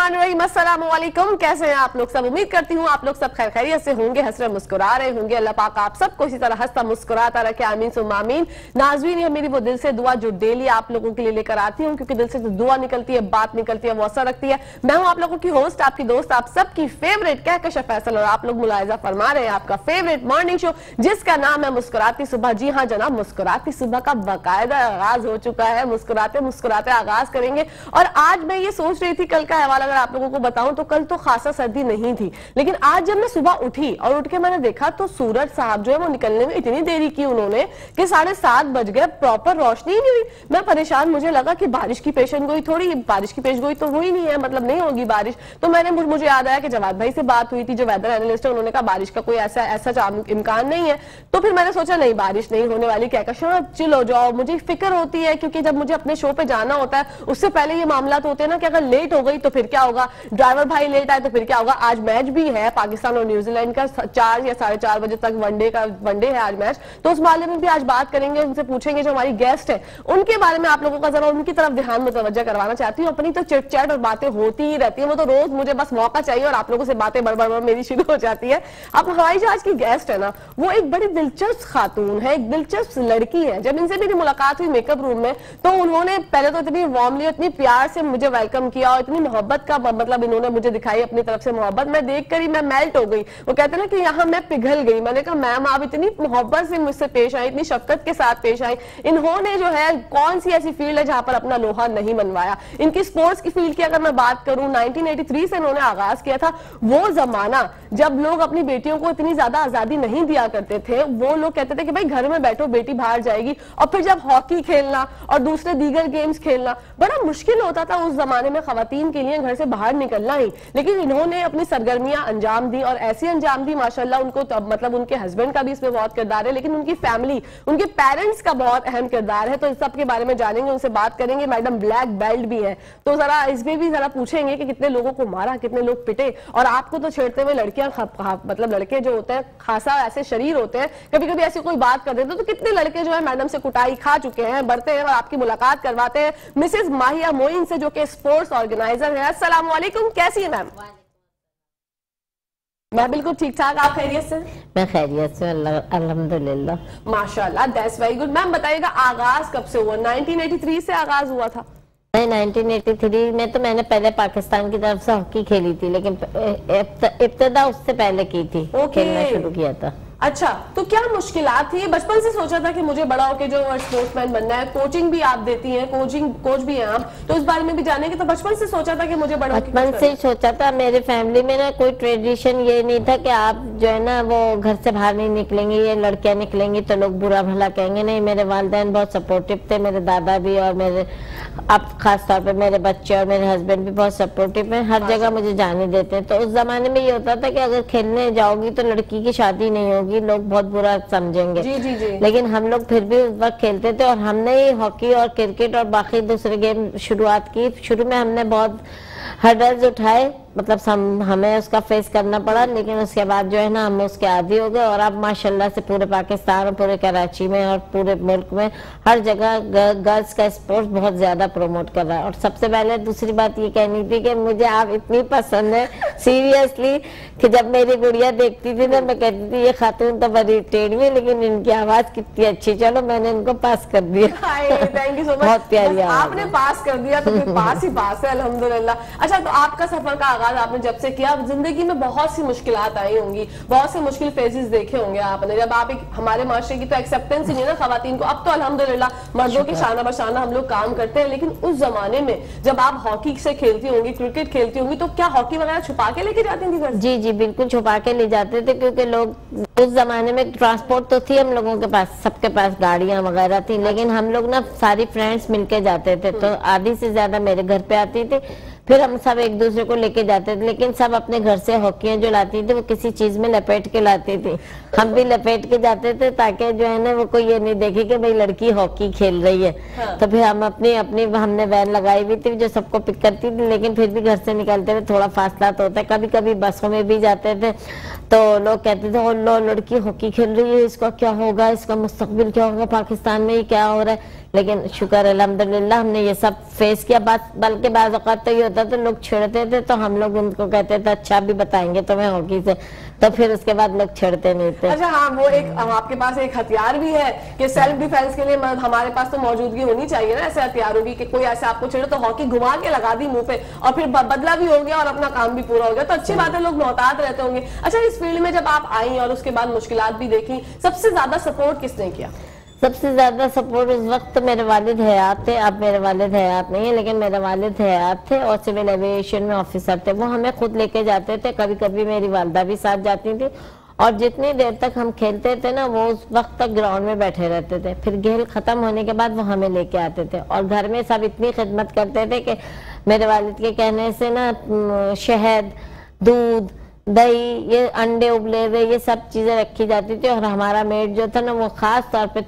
बिस्मिल्लाहिर्रहमानिर्रहीम, अस्सलाम वालेकुम। कैसे हैं आप लोग सब? उम्मीद करती हूँ आप लोग सब खैर खैरियत से होंगे, हंस रहे मुस्कुरा रहे होंगे। अल्लाह पाक आप सबको इसी तरह हंसता मुस्कुराता रखे, आमीन सुम्मा आमीन। नाज़रीन, ये मेरी वो दिल से दुआ जो डेली आप लोगों के लिए लेकर आती हूँ, क्योंकि दिल से जो दुआ निकलती है, बात निकलती है, वो असर रखती है। मैं हूँ आप लोगों की होस्ट, आपकी दोस्त, आप सबकी फेवरेट कहकश फैसल, और आप लोग मुलाहिजा फरमा रहे हैं आपका फेवरेट मॉर्निंग शो जिसका नाम है मुस्कुराती सुबह। जी हाँ जनाब, मुस्कुराती सुबह का बाकायदा आगाज हो चुका है। मुस्कुराते मुस्कुराते आगाज करेंगे। और आज मैं ये सोच रही थी, कल का अहवाल अगर आप लोगों को बताऊं तो कल तो खासा सर्दी नहीं थी, लेकिन आज जब मैं सुबह उठी और उठ के मैंने देखा तो सूरज साहब जो है वो निकलने में इतनी देरी की उन्होंने कि 7:30 बज गए, प्रॉपर रोशनी ही नहीं हुई। मैं परेशान, मुझे लगा कि बारिश की पेशन गोई, थोड़ी बारिश की पेश गोई तो हुई नहीं है, मतलब नहीं होगी बारिश। तो मुझे याद आया कि जवाद भाई से बात हुई थी जो वेदर एनालिस्ट है, उन्होंने कहा बारिश का कोई ऐसा इम्कान नहीं है। तो फिर मैंने सोचा नहीं, बारिश नहीं होने वाली, क्या चिल हो जाओ। मुझे फिक्र होती है क्योंकि जब मुझे अपने शो पे जाना होता है उससे पहले ये मामला तो होते हैं ना कि अगर लेट हो गई तो फिर क्या होगा, ड्राइवर भाई लेट आए तो फिर क्या होगा। आज मैच भी है पाकिस्तान और न्यूजीलैंड का, 4 या 4:30 बजे तक वनडे है आज मैच। तो उस बारे में भी आज बात करेंगे, उनसे पूछेंगे जो हमारी गेस्ट है उनके बारे में, आप लोगों का जरा उनकी तरफ ध्यान मुतवज्जा करवाना चाहती हूँ। अपनी तो चिट चैट और बातें होती ही रहती है, वो तो रोज मुझे बस मौका चाहिए और आप लोगों से बातें बड़ मेरी शुरू हो जाती है। अब हमारी जो आज की गेस्ट है ना, वो एक बड़ी दिलचस्प खातून है, एक दिलचस्प लड़की है। जब इनसे मेरी मुलाकात हुई मेकअप रूम में तो उन्होंने पहले तो इतनी वार्मली, इतनी प्यार से मुझे वेलकम किया और इतनी मोहब्बत का मतलब इन्होंने मुझे दिखाई अपनी तरफ से मोहब्बत। मैं देखकर ही मैं मेल्ट हो गई। वो कहते हैं ना कि यहाँ मैं पिघल गई। मैंने कहा मैम आप इतनी मोहब्बत से मुझसे पेश आई, इतनी शफकत के साथ पेश आई। इन्होंने जो है कौन सी ऐसी फील्ड है जहां पर अपना लोहा नहीं मनवाया। इनकी स्पोर्ट्स की फील्ड की अगर मैं बात करूं, 1983 से इन्होंने आगाज किया था। वो जमाना जब लोग अपनी बेटियों को इतनी ज्यादा आजादी नहीं दिया करते थे, वो लोग कहते थे कि भाई घर में बैठो, बेटी बाहर जाएगी। और फिर जब हॉकी खेलना और दूसरे दीगर गेम्स खेलना बड़ा मुश्किल होता था उस जमाने में खवातीन के लिए घर से बाहर निकलना ही। लेकिन इन्होंने अपनी सरगर्मियां अंजाम दी और ऐसी अंजाम दी माशाल्लाह। उनको मतलब उनके हस्बैंड का भी इसमें बहुत किरदार है, लेकिन उनकी फैमिली, उनके पेरेंट्स का बहुत अहम किरदार है। तो इस सब के बारे में जानेंगे, उनसे बात करेंगे। मैडम ब्लैक बेल्ट भी है, तो जरा इसमें भी जरा पूछेंगे कि कितने लोगों को मारा, कितने लोग पिटे। और आपको तो छेड़ते हुए लड़कियां, मतलब लड़के जो होते हैं खासा ऐसे शरीर होते हैं, कभी कभी ऐसी कोई बात कर देते हैं तो कितने लड़के जो है मैडम से कुटाई खा चुके हैं, बढ़ते हैं। और आपकी मुलाकात करवाते हैं मिसेस माहिया मोइन से, जो कि स्पोर्ट्स ऑर्गेनाइजर है। अस्सलाम वालेकुम, कैसी है मैम? मैं बिल्कुल ठीक ठाक, आप खैरियत से? मैं खैरियत से, अल्हम्दुलिल्लाह माशाल्लाह, दैट्स वेरी गुड। मैम बताइएगा आगाज कब से हुआ? 1983 से आगाज हुआ था? नहीं, 1983 में तो मैंने पहले पाकिस्तान की तरफ से हॉकी खेली थी, लेकिन इब्तिदा उससे पहले की थी, खेलना शुरू किया था। अच्छा, तो क्या मुश्किलात थी? बचपन से सोचा था कि मुझे बड़ा होकर जो स्पोर्ट्समैन बनना है। कोचिंग भी आप देती हैं, कोच भी हैं आप, तो इस बारे में भी जानेंगे। तो बचपन से सोचा था कि मुझे बड़ा होकर, बचपन से ही सोचा था। मेरे फैमिली में ना कोई ट्रेडिशन ये नहीं था कि आप जो है ना वो घर से बाहर नहीं निकलेंगे, ये लड़कियां निकलेंगी तो लोग बुरा भला कहेंगे। नहीं, मेरे वालिदैन बहुत सपोर्टिव थे, मेरे दादा भी, और मेरे अब खास तौर पे मेरे बच्चे और मेरे हस्बैंड भी बहुत सपोर्टिव हैं। हर जगह मुझे जाने देते हैं। तो उस जमाने में ये होता था कि अगर खेलने जाओगी तो लड़की की शादी नहीं होगी, लोग बहुत बुरा समझेंगे। जी। लेकिन हम लोग फिर भी उस वक्त खेलते थे। और हमने हॉकी और क्रिकेट और बाकी दूसरे गेम शुरुआत की। शुरू में हमने बहुत हर्डल्स उठाए, मतलब हमें उसका फेस करना पड़ा, लेकिन उसके बाद जो है ना हम उसके आदी हो गए। और अब माशाल्लाह से पूरे पाकिस्तान और पूरे कराची में और पूरे मुल्क में हर जगह गर्ल्स का स्पोर्ट्स बहुत ज्यादा प्रमोट कर रहा है। और सबसे पहले दूसरी बात ये कहनी थी कि मुझे आप इतनी पसंद है सीरियसली, कि जब मेरी गुड़िया देखती थी ना मैं कहती थी ये खातून तो बड़ी टेढ़ी है, लेकिन इनकी आवाज कितनी अच्छी। चलो मैंने इनको पास कर दिया। थैंक यू सो मच, बहुत प्यारी आवाज। आपने पास कर दिया तो फिर पास ही पास है, अल्हम्दुलिल्लाह। अच्छा, तो आपका सफर का आपने जब से किया, जिंदगी में बहुत सी मुश्किलात आई होंगी, बहुत से मुश्किल फेजेस देखे होंगे आपने। जब आप हमारे माशरे की तो एक्सेप्टेंस ही नहीं ना खवातीन को। अब तो अल्हम्दुलिल्लाह मर्दों के शाना बशाना हम लोग काम करते हैं, लेकिन उस जमाने में जब आप हॉकी से खेलती होंगी, क्रिकेट खेलती होंगी, तो क्या हॉकी वगैरह छुपा के लेके जाती थी घर? जी बिल्कुल छुपा के ले जाते थे, क्योंकि लोग उस जमाने में ट्रांसपोर्ट तो थी हम लोगों के पास, सबके पास गाड़ियां वगैरह थी, लेकिन हम लोग ना सारी फ्रेंड्स मिलके जाते थे। तो आधी से ज्यादा मेरे घर पे आती थी, फिर हम सब एक दूसरे को लेके जाते थे। लेकिन सब अपने घर से हॉकियां जो लाती थी वो किसी चीज में लपेट के लाती थी, हम भी लपेट के जाते थे, ताकि जो है ना वो कोई ये नहीं देखे कि भाई लड़की हॉकी खेल रही है। हाँ। तो फिर हम अपनी हमने वैन लगाई हुई थी जो सबको पिक करती थी, लेकिन फिर भी घर से निकलते हुए थोड़ा फासला तो होता है। कभी कभी बसों में भी जाते थे तो लोग कहते थे लो लड़की हॉकी खेल रही है, इसका क्या होगा, इसका मुस्तकबिल क्या होगा, पाकिस्तान में ही क्या हो रहा है। लेकिन शुक्र अल्हम्दुलिल्लाह हमने ये सब फेस किया। बल्कि बाज़ औक़ात तो ये होता तो लोग छिड़ते थे तो हम लोग उनको कहते थे अच्छा भी बताएंगे तुम्हें हॉकी से, तो फिर उसके बाद लोग छिड़ते नहीं थे। अच्छा हाँ, वो एक आपके पास एक हथियार भी है कि सेल्फ डिफेंस के लिए हमारे पास तो मौजूदगी होनी चाहिए ना ऐसे हथियारों की, कि कोई ऐसे आपको छिड़े तो हॉकी घुमा के लगा दी मुंह पे और फिर बदला भी हो गया और अपना काम भी पूरा हो गया, तो अच्छी बात है, लोग मोहतात रहते होंगे। अच्छा, इस फील्ड में जब आप आई और उसके बाद मुश्किलात भी देखी, सबसे ज्यादा सपोर्ट किसने किया? सबसे ज्यादा सपोर्ट उस वक्त मेरे वालिद हयात थे। अब मेरे वालिद हयात नहीं है, लेकिन मेरे वालिद हयात थे और सिविल एविएशन में ऑफिसर थे। वो हमें खुद लेके जाते थे, कभी कभी मेरी वालदा भी साथ जाती थी, और जितनी देर तक हम खेलते थे ना, वो उस वक्त तक ग्राउंड में बैठे रहते थे। फिर खेल खत्म होने के बाद वो हमें लेके आते थे, और घर में सब इतनी खिदमत करते थे कि मेरे वालिद के कहने से ना शहद, दूध, दही, ये अंडे उबले हुए, ये सब चीजें रखी जाती थी। और हमारा मेड जो था ना, वो खास तौर पे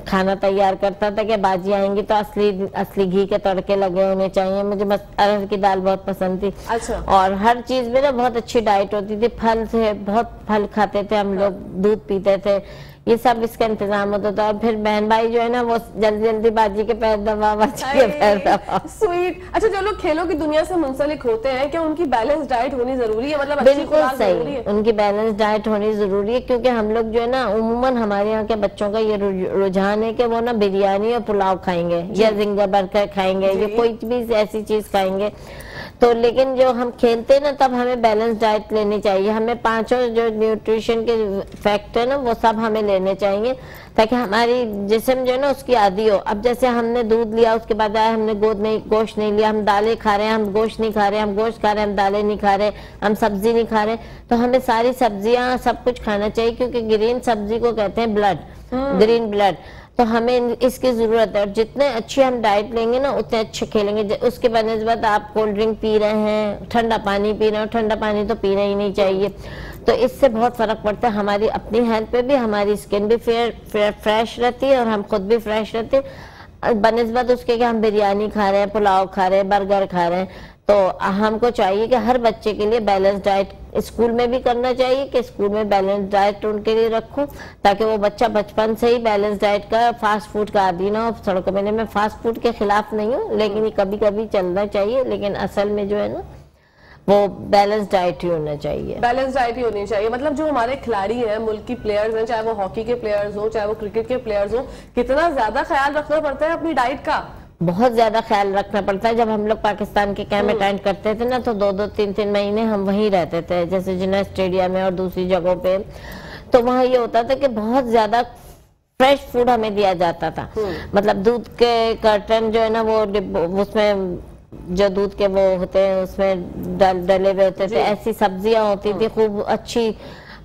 खाना तैयार करता था कि बाजी आएंगी तो असली घी के तड़के लगे होने चाहिए। मुझे बस अरहर की दाल बहुत पसंद थी। अच्छा। और हर चीज में ना बहुत अच्छी डाइट होती थी। फल से बहुत फल खाते थे हम लोग, दूध पीते थे, ये सब इसका इंतजाम होता था। और फिर बहन भाई जो है ना, वो जल्दी जल्दी बाजी के पैर दबा, बाजी के पैर दबा। स्वीट। अच्छा, जो लोग खेलों की दुनिया से मुंसलिक होते हैं, क्या उनकी बैलेंस डाइट होनी जरूरी है? मतलब बिल्कुल सही, उनकी बैलेंस डाइट होनी जरूरी है, क्योंकि हम लोग जो है ना, उम्मन हमारे यहाँ के बच्चों का ये रुझान है कि वो ना बिरयानी और पुलाव खाएंगे या जिंगर बर्गर खाएंगे या कोई भी ऐसी चीज खाएंगे। तो लेकिन जो हम खेलते ना, तब हमें बैलेंस डाइट लेनी चाहिए। हमें पांचों जो न्यूट्रिशन के फैक्ट है ना, वो सब हमें लेने चाहिए, ताकि हमारी जिस्म जो है ना उसकी आदी हो। अब जैसे हमने दूध लिया, उसके बाद आया हमने गोश्त नहीं लिया, हम दालें खा रहे हैं, हम गोश्त नहीं खा रहे, हम गोश्त खा रहे हैं, हम दालें नहीं खा रहे, हम सब्जी नहीं खा रहे, तो हमें सारी सब्जियां सब कुछ खाना चाहिए, क्योंकि ग्रीन सब्जी को कहते हैं ब्लड, ग्रीन ब्लड। तो हमें इसकी जरूरत है, और जितने अच्छी हम डाइट लेंगे ना, उतने अच्छे खेलेंगे। उसके बनस्बत आप कोल्ड ड्रिंक पी रहे हैं, ठंडा पानी पी रहे हो, ठंडा पानी तो पीना ही नहीं चाहिए, तो इससे बहुत फर्क पड़ता है। हमारी अपनी हेल्थ पे भी, हमारी स्किन भी फ्रेश रहती है और हम खुद भी फ्रेश रहते हैं, बनस्बत उसके कि हम बिरयानी खा रहे हैं, पुलाव खा रहे हैं, बर्गर खा रहे हैं। तो हमको चाहिए कि हर बच्चे के लिए बैलेंस डाइट स्कूल में भी करना चाहिए, कि स्कूल में बैलेंस डाइट उनके लिए रखूं, ताकि वो बच्चा बचपन से ही बैलेंस डाइट का, फास्ट फूड का आदी ना हो। सड़कों में मैं फास्ट फूड के खिलाफ नहीं हूँ, लेकिन ये कभी कभी चलना चाहिए, लेकिन असल में जो है ना, वो बैलेंस डाइट ही होना चाहिए। बैलेंस डाइट ही होनी चाहिए। मतलब जो हमारे खिलाड़ी हैं, मुल्क की प्लेयर्स हैं, चाहे वो हॉकी के प्लेयर्स हो, चाहे वो क्रिकेट के प्लेयर्स हो, कितना ज्यादा ख्याल रखना पड़ता है अपनी डाइट का? बहुत ज्यादा ख्याल रखना पड़ता है। जब हम लोग पाकिस्तान के कैंप अटेंड करते थे ना, तो 2-2, 3-3 महीने हम वहीं रहते थे, जैसे जिन्ना स्टेडियम में और दूसरी जगहों पे। तो वहाँ ये होता था कि बहुत ज्यादा फ्रेश फूड हमें दिया जाता था। मतलब दूध के कर्टन जो है ना, वो उसमें जो दूध के वो होते हैं उसमें डले हुए होते थे, ऐसी सब्जियां होती थी खूब अच्छी।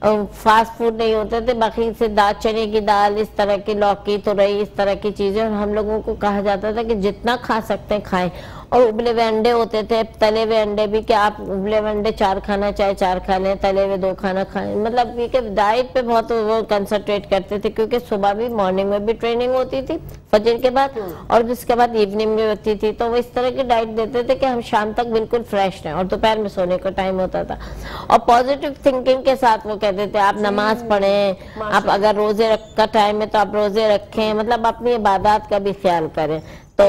फास्ट फूड नहीं होते थे, बाकी से चने की दाल, इस तरह की लौकी, तुरई, इस तरह की चीजें। और हम लोगों को कहा जाता था कि जितना खा सकते हैं खाएं। और उबले हुए अंडे होते थे, तले हुए अंडे भी, कि आप उबले हुए अंडे 4 खाना चाहे 4 खा लें, तले हुए 2 खाना खाएं। मतलब ये कि डाइट पे बहुत वो कंसंट्रेट करते थे, क्योंकि सुबह भी, मॉर्निंग में भी ट्रेनिंग होती थी फजर के बाद, और उसके बाद इवनिंग में होती थी। तो वो इस तरह की डाइट देते थे कि हम शाम तक बिल्कुल फ्रेश रहें, और दोपहर में सोने का टाइम होता था। और पॉजिटिव थिंकिंग के साथ वो कहते थे आप नमाज पढ़ें, आप अगर रोजे का टाइम है तो आप रोजे रखें, मतलब अपनी इबादत का भी ख्याल करें। तो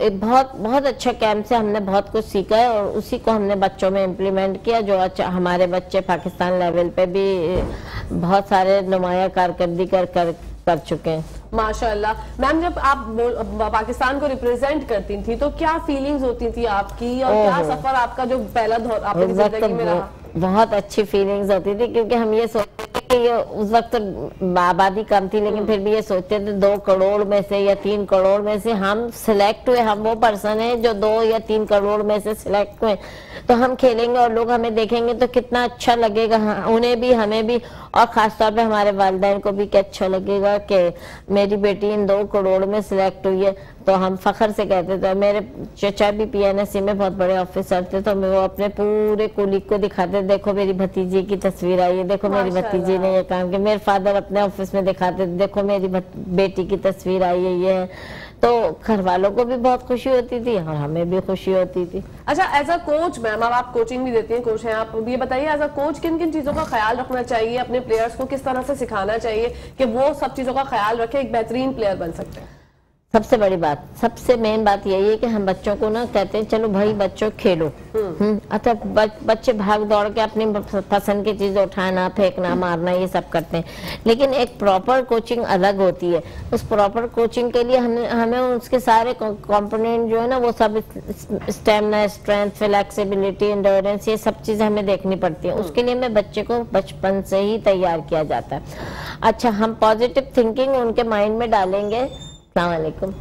एक बहुत अच्छा कैंप से हमने बहुत कुछ सीखा है, और उसी को हमने बच्चों में इम्प्लीमेंट किया। जो अच्छा हमारे बच्चे पाकिस्तान लेवल पे भी बहुत सारे नुमाया कारकर्दगी कर चुके हैं। माशाल्लाह। मैम, जब आप पाकिस्तान को रिप्रेजेंट करती थी, तो क्या फीलिंग्स होती थी आपकी, और क्या सफर आपका जो पहला दौर आपकी जिंदगी में रहा? बहुत अच्छी फीलिंग्स होती थी, क्योंकि हम ये सोचते थे कि ये उस वक्त आबादी कम थी, लेकिन फिर भी ये सोचते थे 2 करोड़ में से या 3 करोड़ में से हम सिलेक्ट हुए। हम वो पर्सन है जो 2 या 3 करोड़ में से सिलेक्ट हुए, तो हम खेलेंगे और लोग हमें देखेंगे तो कितना अच्छा लगेगा, उन्हें भी, हमें भी, और खासतौर पे हमारे वालिदैन को भी, क्या अच्छा लगेगा कि मेरी बेटी इन 2 करोड़ में सिलेक्ट हुई है। तो हम फखर से कहते थे। मेरे चचा भी PNSC में बहुत बड़े ऑफिसर थे, तो वो अपने पूरे कुलीग को दिखाते, देखो मेरी भतीजी की तस्वीर आई है, देखो मेरी भतीजी ने ये काम किया। मेरे फादर अपने ऑफिस में दिखाते, देखो मेरी बेटी की तस्वीर आई है, ये है। तो घर वालों को भी बहुत खुशी होती थी और हमें भी खुशी होती थी। अच्छा, एज अ कोच मैम, अब आप कोचिंग भी देती हैं, कोच हैं आप, ये बताइए एज अ कोच किन किन चीजों का ख्याल रखना चाहिए, अपने प्लेयर्स को किस तरह से सिखाना चाहिए कि वो सब चीजों का ख्याल रखे, एक बेहतरीन प्लेयर बन सकते हैं? सबसे बड़ी बात, सबसे मेन बात यही है कि हम बच्चों को ना कहते हैं चलो भाई बच्चों खेलो, अच्छा बच्चे भाग दौड़ के अपनी पसंद की चीज उठाना, फेंकना, मारना, ये सब करते हैं, लेकिन एक प्रॉपर कोचिंग अलग होती है। उस प्रॉपर कोचिंग के लिए हमें उसके सारे कंपोनेंट जो है ना वो सब, स्टेमिना, स्ट्रेंथ, फ्लेक्सिबिलिटी, एंड्योरेंस, ये सब चीजें हमें देखनी पड़ती है। उसके लिए मैं बच्चे को बचपन से ही तैयार किया जाता है। अच्छा, हम पॉजिटिव थिंकिंग उनके माइंड में डालेंगे, अस्सलामुअलैकुम,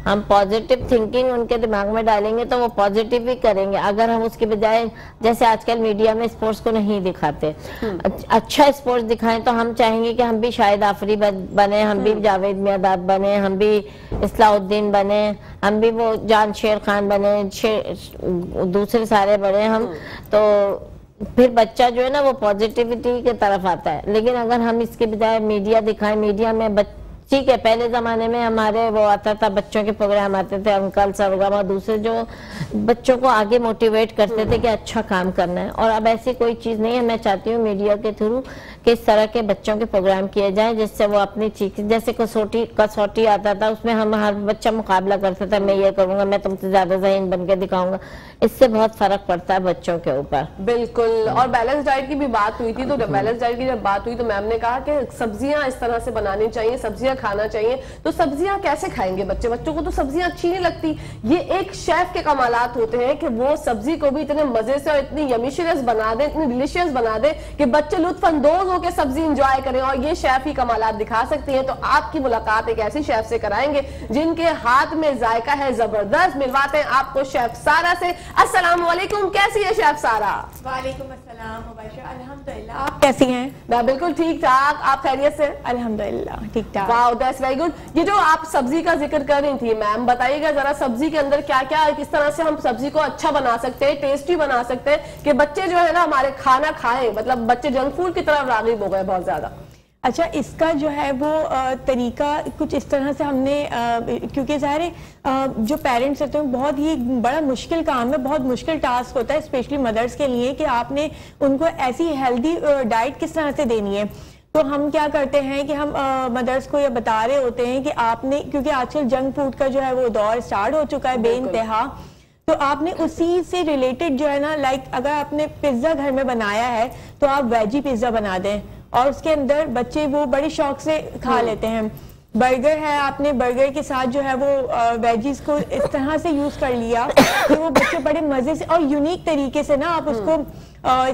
हम पॉजिटिव थिंकिंग उनके दिमाग में डालेंगे तो वो पॉजिटिव ही करेंगे। अगर हम उसके बजाय, जैसे आजकल मीडिया में स्पोर्ट्स को नहीं दिखाते, अच्छा स्पोर्ट्स दिखाएं तो हम चाहेंगे कि हम भी शाहिद आफरी बने, हम भी जावेद मियादाद बने, हम भी इस्लाउद्दीन बने, हम भी वो जान शेर खान बने, दूसरे सारे बने हम, तो फिर बच्चा जो है ना वो पॉजिटिविटी की तरफ आता है। लेकिन अगर हम इसके बजाय मीडिया दिखाएं, मीडिया में ठीक है, पहले जमाने में हमारे वो आता था, बच्चों के प्रोग्राम आते थे, अंकल सरगम और दूसरे जो बच्चों को आगे मोटिवेट करते थे कि अच्छा काम करना है। और अब ऐसी कोई चीज नहीं है। मैं चाहती हूँ मीडिया के थ्रू कि इस तरह के बच्चों के प्रोग्राम किए जाएं जिससे वो अपनी चीज, जैसे कसौटी आता था, उसमें हम हर बच्चा मुकाबला करता था, मैं ये करूंगा, मैं तुमसे ज्यादा ज़हीन बन के दिखाऊंगा। इससे बहुत फर्क पड़ता है बच्चों के ऊपर। बिल्कुल। और बैलेंस डाइट की भी बात हुई थी, तो बैलेंस डाइट की जब बात हुई तो मैम ने कहा कि सब्जियां इस तरह से बनानी चाहिए, सब्जियां खाना चाहिए। तो सब्जियां कैसे खाएंगे बच्चे? बच्चों को तो सब्जियां अच्छी नहीं लगती। ये एक शेफ के कमालात होते हैं कि वो सब्जी को भी इतने मजे से और इतनी यमीशियस बना दे, इतनी डिलीशियस बना दे कि बच्चे लुत्फानंदोज होकर सब्जी इंजॉय करें, और ये शेफ ही कमालात दिखा सकती हैं। तो आपकी मुलाकात एक ऐसी शेफ से कराएंगे जिनके हाथ में जायका है जबरदस्त। मिलवाते हैं आपको शेफ सारा से। अस्सलाम वालेकुम, कैसी है शेफ सारा? वालेकुम अस्सलाम मुबाशर, अल्हम्दुलिल्लाह। आप कैसी हैं? मैं बिल्कुल ठीक ठाक, आप खैरियत से? अल्हम्दुलिल्लाह ठीक ठाक। Wow, that's very good. ये जो आप सब्जी का जिक्र कर रही थी मैम, बताइएगा जरा सब्जी के अंदर क्या क्या, किस तरह से हम सब्जी को अच्छा बना सकते हैं, टेस्टी बना सकते हैं कि बच्चे जो है ना हमारे खाना खाएं, मतलब बच्चे जंक फूड की तरफ राग़िब हो गए बहुत ज्यादा। अच्छा, इसका जो है वो तरीका कुछ इस तरह से हमने, क्योंकि ज़ाहिर है जो पेरेंट्स होते हैं बहुत ही बड़ा मुश्किल काम है, बहुत मुश्किल टास्क होता है स्पेशली मदर्स के लिए कि आपने उनको ऐसी हेल्दी डाइट किस तरह से देनी है। तो हम क्या करते हैं कि हम मदर्स को ये बता रहे होते हैं कि आपने, क्योंकि आजकल जंक फूड का जो है वो दौर स्टार्ट हो चुका है बेइंतहा, तो आपने उसी से रिलेटेड जो है ना, लाइक अगर आपने पिज्ज़ा घर में बनाया है तो आप वेजी पिज्ज़ा बना दें और उसके अंदर बच्चे वो बड़े शौक से खा लेते हैं। बर्गर है, आपने बर्गर के साथ जो है वो वेजीज को इस तरह से यूज कर लिया कि वो बच्चे बड़े मजे से और यूनिक तरीके से ना आप उसको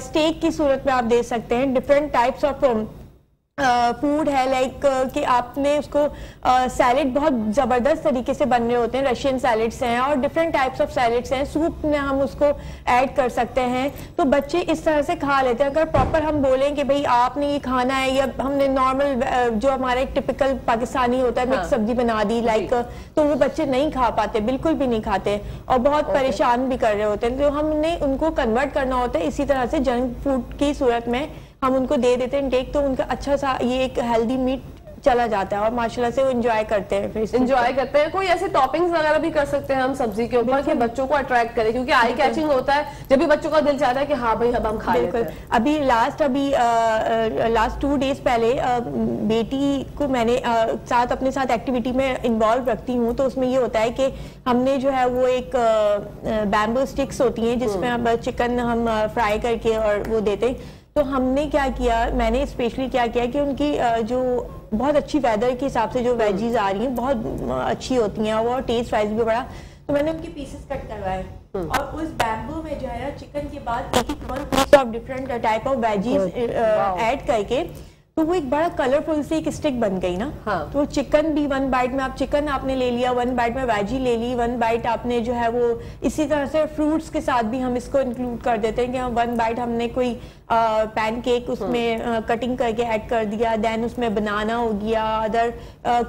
स्टेक की सूरत में आप दे सकते हैं। डिफरेंट टाइप्स ऑफ फूड है, लाइक कि आपने उसको सैलेड बहुत ज़बरदस्त तरीके से बन रहे होते हैं, रशियन सैलेड्स हैं और डिफरेंट टाइप्स ऑफ सैलेड्स हैं, सूप में हम उसको ऐड कर सकते हैं। तो बच्चे इस तरह से खा लेते हैं। अगर प्रॉपर हम बोलें कि भाई आपने ये खाना है, या हमने नॉर्मल जो हमारा एक टिपिकल पाकिस्तानी होता है मिक्स सब्जी बना दी लाइक, तो वो बच्चे नहीं खा पाते, बिल्कुल भी नहीं खाते और बहुत परेशान भी कर रहे होते हैं। तो हमने उनको कन्वर्ट करना होता है इसी तरह से जंक फूड की सूरत में हम उनको दे देते हैं टेक, तो उनका अच्छा सा ये एक हेल्दी मीट चला जाता है और माशाल्लाह से वो एंजॉय करते हैं। फिर एंजॉय करते हैं। कोई ऐसे टॉपिंग्स वगैरह भी कर सकते हैं हम सब्जी के ऊपर कि बच्चों को अट्रैक्ट करें, क्योंकि आई कैचिंग होता है जब भी बच्चों का दिल चाहता है कि हाँ भाई अब हम खा लेते हैं। अभी लास्ट 2 डेज पहले बेटी को मैंने अपने साथ एक्टिविटी में इन्वॉल्व रखती हूँ, तो उसमें ये होता है कि हमने जो है वो एक बैम्बू स्टिक्स होती हैं जिसमें हम चिकन हम फ्राई करके और वो देते हैं। तो हमने क्या किया, मैंने स्पेशली क्या किया कि उनकी जो बहुत अच्छी वेदर के हिसाब से जो वेजीज आ रही हैं बहुत अच्छी होती हैं और टेस्ट वाइज भी बड़ा, तो मैंने उनके पीसेस कट करवाए और उस बैम्बू में जो है ना चिकन के बाद एक piece of different type of veggies add करके, तो वो एक बड़ा कलरफुल सी एक स्टिक बन गई ना। हाँ। तो चिकन भी 1 बाइट में आप चिकन आपने ले लिया, 1 बाइट में वेजी ले ली, 1 बाइट आपने जो है वो इसी तरह से फ्रूट्स के साथ भी हम इसको इंक्लूड कर देते हैं कि हम 1 बाइट हमने कोई पैनकेक उसमें कटिंग करके ऐड कर दिया, देन उसमें बनाना हो गया, अदर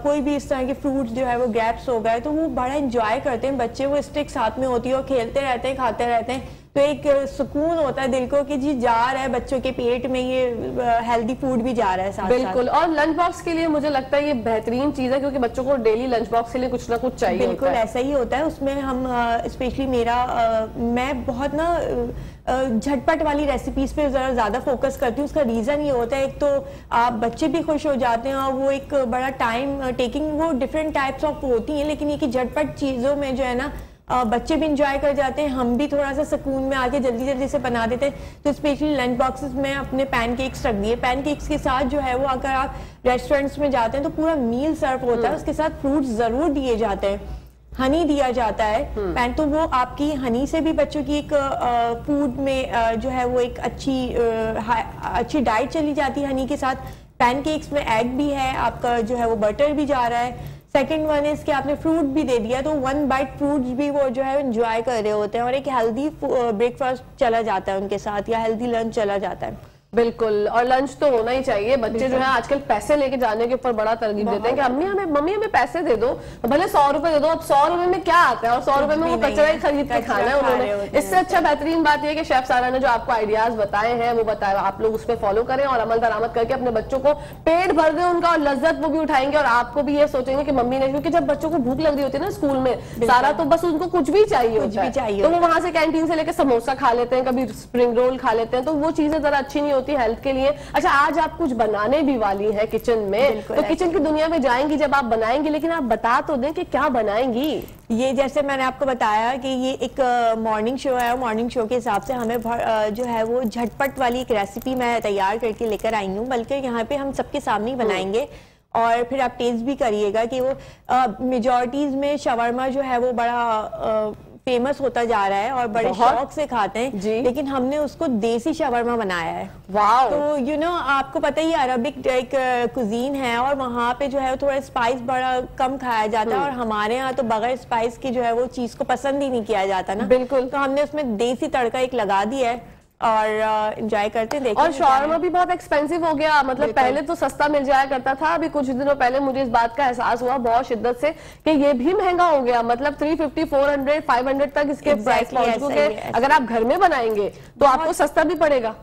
कोई भी इस तरह के फ्रूट्स जो है वो ग्रेप्स हो गए, तो वो बड़ा इंजॉय करते हैं बच्चे। वो स्टिक साथ में होती है और खेलते रहते हैं, खाते रहते हैं। तो एक सुकून होता है दिल को कि जी जा रहा है बच्चों के पेट में, ये हेल्दी फूड भी जा रहा है साथ साथ। बिल्कुल, और लंच बॉक्स के लिए मुझे लगता है ये बेहतरीन चीज है, क्योंकि बच्चों को डेली लंच बॉक्स के लिए कुछ ना कुछ चाहिए। बिल्कुल ऐसा ही होता है। उसमें हम स्पेशली मैं बहुत ना झटपट वाली रेसिपीज पे जरा ज्यादा फोकस करती हूँ। उसका रीजन ये होता है, एक तो आप बच्चे भी खुश हो जाते हैं और वो एक बड़ा टाइम टेकिंग, वो डिफरेंट टाइप्स ऑफ होती हैं, लेकिन ये कि झटपट चीजों में जो है ना बच्चे भी इंजॉय कर जाते हैं, हम भी थोड़ा सा सुकून में आके जल्दी जल्दी से बना देते हैं। तो स्पेशली लंच बॉक्सेस में अपने पैनकेक्स रख दिए। पैनकेक्स के साथ जो है वो अगर आप रेस्टोरेंट्स में जाते हैं तो पूरा मील सर्व होता है, उसके साथ फ्रूट्स जरूर दिए जाते हैं, हनी दिया जाता है पैन, तो वो आपकी हनी से भी बच्चों की एक फूड में जो है वो एक अच्छी डाइट चली जाती है हनी के साथ। पैनकेक्स में एग भी है, आपका जो है वो बटर भी जा रहा है। सेकंड वन इज कि आपने फ्रूट भी दे दिया, तो 1 बाइट फ्रूट भी वो जो है एंजॉय कर रहे होते हैं, और एक हेल्दी ब्रेकफास्ट चला जाता है उनके साथ, या हेल्दी लंच चला जाता है। बिल्कुल, और लंच तो होना ही चाहिए। बच्चे जो है आजकल पैसे लेके जाने के ऊपर बड़ा तरकीब देते हैं कि मम्मी हमें पैसे दे दो, भले 100 रुपए दे दो। अब 100 रुपए में क्या आता है, और 100 रुपए में वो कचरा ही खरीद के खाना है उन्होंने। इससे अच्छा बेहतरीन बात यह कि शेफ सारा ने जो आपको आइडियाज बताए हैं वो बताए, आप लोग उस पर फॉलो करें और अमल दरामद करके अपने बच्चों को पेट भर दें उनका, और लज्जत वो भी उठाएंगे, और आपको भी ये सोचेंगे कि मम्मी ने, क्योंकि जब बच्चों को भूख लग रही होती है ना स्कूल में सारा, तो बस उनको कुछ भी चाहिए होता है, तो वो वहां से कैंटीन से लेकर समोसा खा लेते हैं, कभी स्प्रिंग रोल खा लेते हैं, तो वो चीजें जरा अच्छी नहीं होती हेल्थ के लिए। अच्छा, आज आप कुछ बनाने भी वाली हैं किचन में, तो किचन की दुनिया में जाएंगी जब आप बनाएंगी, लेकिन आप बता तो दें कि क्या बनाएंगी। ये जैसे मैंने आपको बताया कि ये एक मॉर्निंग शो है, मॉर्निंग शो के हिसाब से हमें जो है वो झटपट वाली एक रेसिपी मैं तैयार करके लेकर आई हूँ, बल्कि यहाँ पे हम सबके सामने बनाएंगे और फिर आप टेस्ट भी करिएगा कि वो मेजॉरिटीज में शवरमा जो है वो बड़ा फेमस होता जा रहा है और बड़े शौक से खाते हैं, लेकिन हमने उसको देसी शवरमा बनाया है। वाओ। तो आपको पता ही अरबिक एक कुजीन है और वहाँ पे जो है थोड़ा स्पाइस बड़ा कम खाया जाता है, और हमारे यहाँ तो बगैर स्पाइस की जो है वो चीज को पसंद ही नहीं किया जाता ना। बिल्कुल। तो हमने उसमें देसी तड़का एक लगा दिया है और एंजॉय करते देखते। और शॉर्मा भी बहुत एक्सपेंसिव हो गया, मतलब पहले तो सस्ता मिल जाया करता था, अभी कुछ दिनों पहले मुझे इस बात का एहसास हुआ बहुत शिद्दत से कि ये भी महंगा हो गया, मतलब 350, 400, 500 तक इसके प्राइस पहुंच चुके हैं। अगर आप घर में बनाएंगे तो आपको सस्ता भी पड़ेगा,